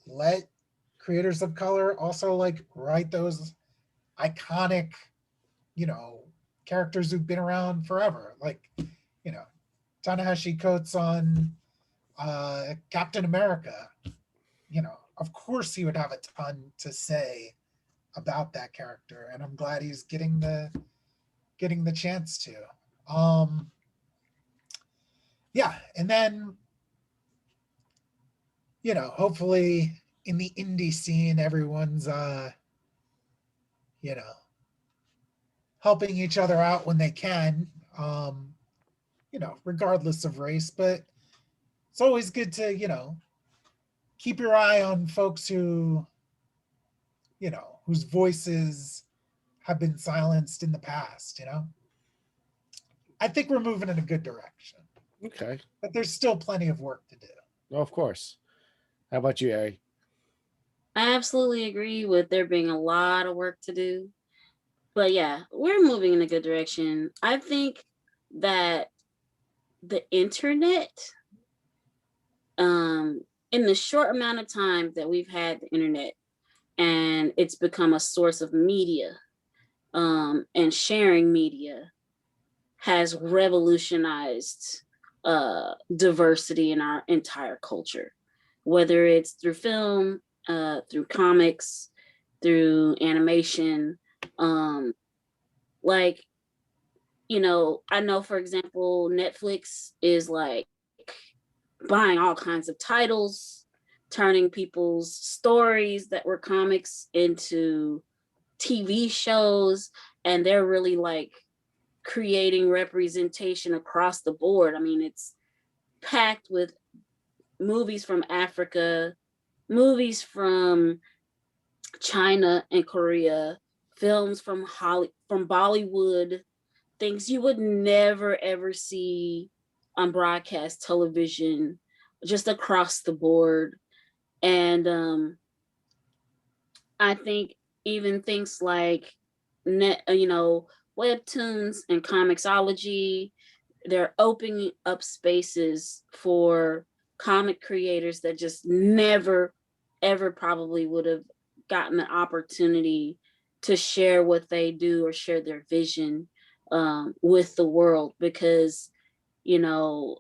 let creators of color also like write those iconic, you know, characters who've been around forever. Like, you know, Ta-Nehisi Coates on Captain America. You know, of course he would have a ton to say about that character, and I'm glad he's getting the chance to. Yeah, and then, hopefully in the indie scene, everyone's you know, helping each other out when they can, regardless of race. But it's always good to, keep your eye on folks who, whose voices have been silenced in the past. I think we're moving in a good direction, Okay. but there's still plenty of work to do. Well, of course. How about you, Ari? I absolutely agree with there being a lot of work to do. But yeah, we're moving in a good direction. I think that the internet, in the short amount of time that we've had the internet, and it's become a source of media, and sharing media, has revolutionized diversity in our entire culture, whether it's through film, through comics, through animation. Like, I know, for example, Netflix is like buying all kinds of titles, turning people's stories that were comics into TV shows, and they're really like creating representation across the board. I mean, it's packed with movies from Africa, movies from China and Korea, films from from Bollywood, things you would never ever see on broadcast television, just across the board. And I think even things like webtoons and comicsology, they're opening up spaces for comic creators that just never ever probably would have gotten the opportunity to share what they do or share their vision with the world, because you know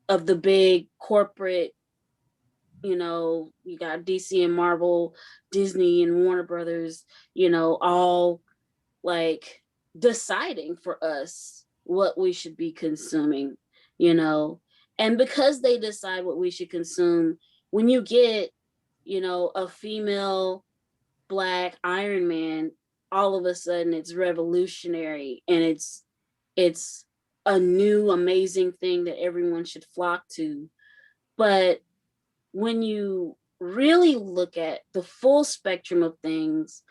of the big corporate, you got DC and Marvel, Disney and Warner Brothers, all like deciding for us what we should be consuming, you know. And because they decide what we should consume, when you get, a female Black Iron Man, all of a sudden it's revolutionary, and it's a new amazing thing that everyone should flock to. But when you really look at the full spectrum of things,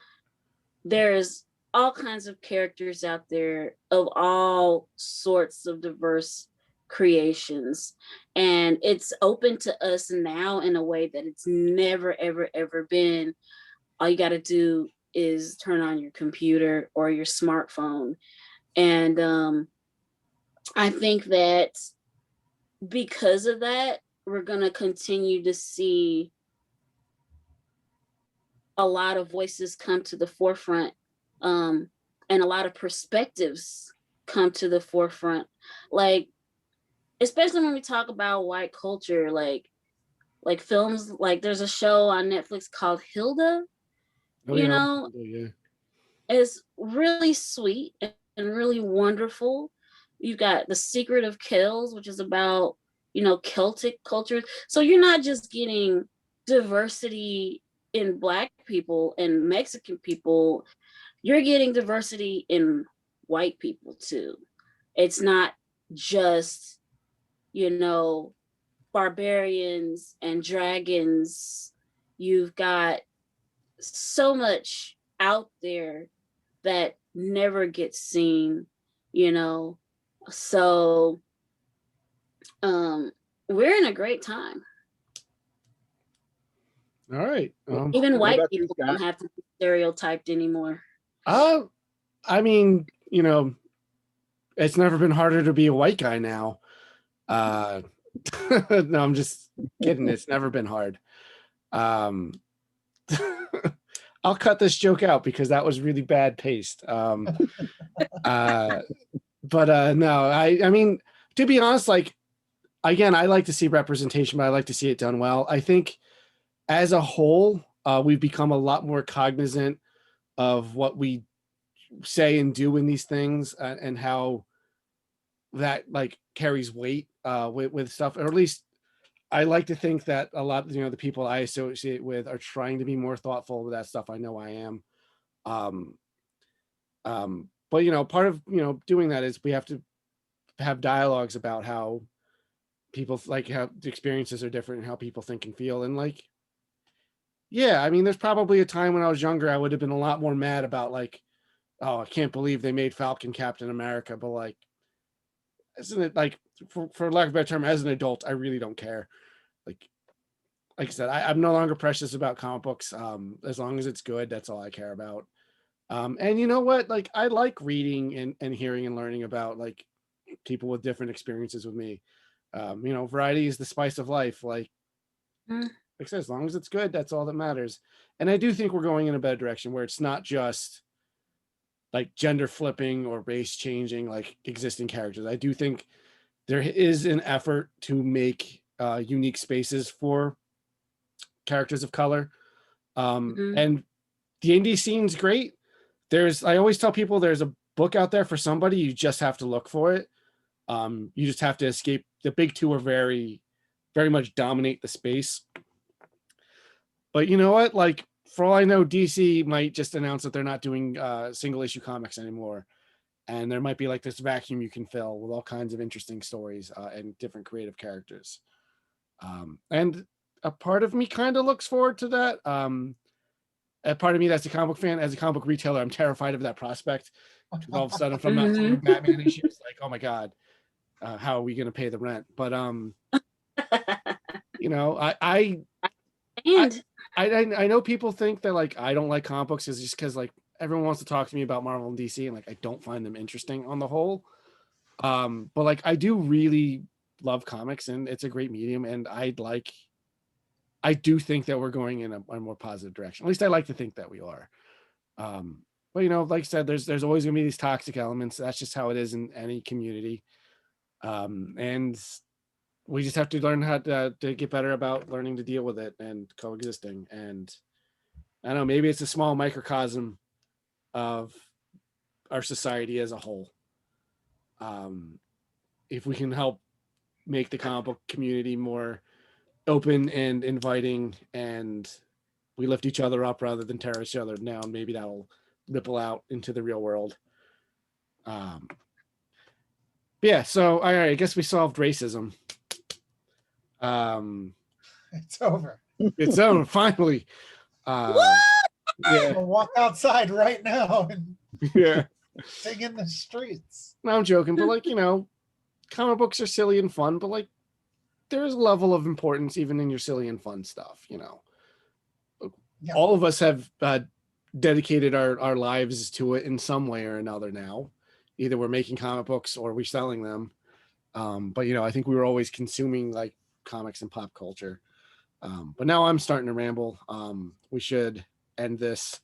there's all kinds of characters out there of all sorts of diverse creations. And it's open to us now in a way that it's never, ever, ever been. All you got to do is turn on your computer or your smartphone. And I think that because of that, we're going to continue to see a lot of voices come to the forefront, and a lot of perspectives come to the forefront. Like, especially when we talk about white culture, like films, like there's a show on Netflix called Hilda, Oh you yeah, know, yeah. is really sweet and really wonderful. You've got The Secret of Kells, which is about, Celtic culture. So you're not just getting diversity in Black people and Mexican people, you're getting diversity in white people too. It's not just, you know, barbarians and dragons. You've got so much out there that never gets seen, you know. So we're in a great time. All right. Even What white about you, people don't Scott? have to be stereotyped anymore. I mean, it's never been harder to be a white guy now. No, I'm just kidding. It's never been hard. I'll cut this joke out because that was really bad paced. But no, I mean, to be honest, like, again, I like to see representation, but I like to see it done well. I think as a whole, we've become a lot more cognizant of what we say and do in these things, and how that like carries weight with stuff, or at least I like to think that a lot, the people I associate with are trying to be more thoughtful with that stuff. I know I am. Um, but part of doing that is we have to have dialogues about how people, like, how the experiences are different and how people think and feel. And like, yeah, I mean, there's probably a time when I was younger, I would have been a lot more mad about, like, oh, I can't believe they made Falcon Captain America. But like, isn't it like, for lack of a better term, as an adult, I really don't care. Like I said, I'm no longer precious about comic books. As long as it's good, that's all I care about. And you know what? Like, I like reading and hearing and learning about, like, people with different experiences with me. Variety is the spice of life. Like I said, as long as it's good, that's all that matters. And I do think we're going in a better direction where it's not just like gender flipping or race changing like existing characters. I do think there is an effort to make unique spaces for characters of color. And the indie scene's great. I always tell people there's a book out there for somebody. You just have to look for it. You just have to escape. The big two are very, very much dominate the space. But you know what? Like, for all I know, DC might just announce that they're not doing single issue comics anymore. And there might be like this vacuum you can fill with all kinds of interesting stories and different creative characters. And a part of me kind of looks forward to that. A part of me that's a comic book fan, as a comic book retailer, I'm terrified of that prospect. All of a sudden, if I'm not seeing Batman issues, like, oh my God, how are we going to pay the rent? But, you know, I know people think that like I don't like comic books is just because like everyone wants to talk to me about Marvel and DC, and like I don't find them interesting on the whole. But like I do really love comics, and it's a great medium, and I do think that we're going in a more positive direction. At least I like to think that we are. But you know, like I said, there's always gonna be these toxic elements. That's just how it is in any community. And we just have to learn how to get better about learning to deal with it and coexisting. And I don't know, maybe it's a small microcosm of our society as a whole. If we can help make the comic book community more open and inviting, and we lift each other up rather than tear each other down, maybe that'll ripple out into the real world. Yeah, so all right, I guess we solved racism. It's over. It's over finally. Yeah. I'll walk outside right now and Yeah. sing in the streets. No, I'm joking, but like, you know, comic books are silly and fun, but like there's a level of importance even in your silly and fun stuff, you know. Yeah. All of us have dedicated our lives to it in some way or another now. Either we're making comic books or we're selling them. But you know, I think we were always consuming like comics and pop culture. But now I'm starting to ramble. We should end this.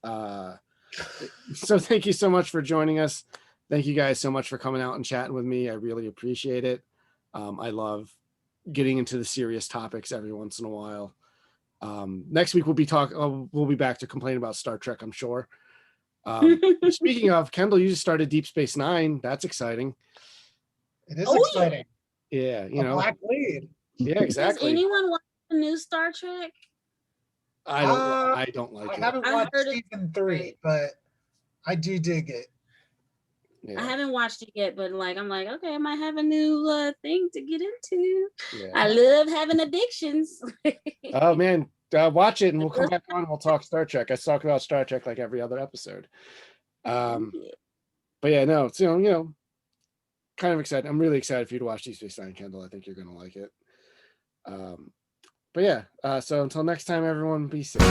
So thank you so much for joining us. Thank you guys so much for coming out and chatting with me. I really appreciate it. I love getting into the serious topics every once in a while. Next week we'll be back to complain about Star Trek, I'm sure. Speaking of, Kendall, you just started Deep Space Nine. That's exciting. It is exciting. Yeah, you know, black lead. Yeah, exactly. Does anyone watch the new Star Trek? I don't like it. I haven't watched season 3, but I do dig it. Yeah. I haven't watched it yet, but like I'm like, okay, I might have a new thing to get into. Yeah. I love having addictions. Oh man, watch it and we'll come back on and we'll talk Star Trek. I talk about Star Trek like every other episode. But yeah, no, it's you know, kind of excited. I'm really excited for you to watch Deep Space Nine, Kendall. I think you're gonna like it. But yeah, so until next time, everyone, be safe.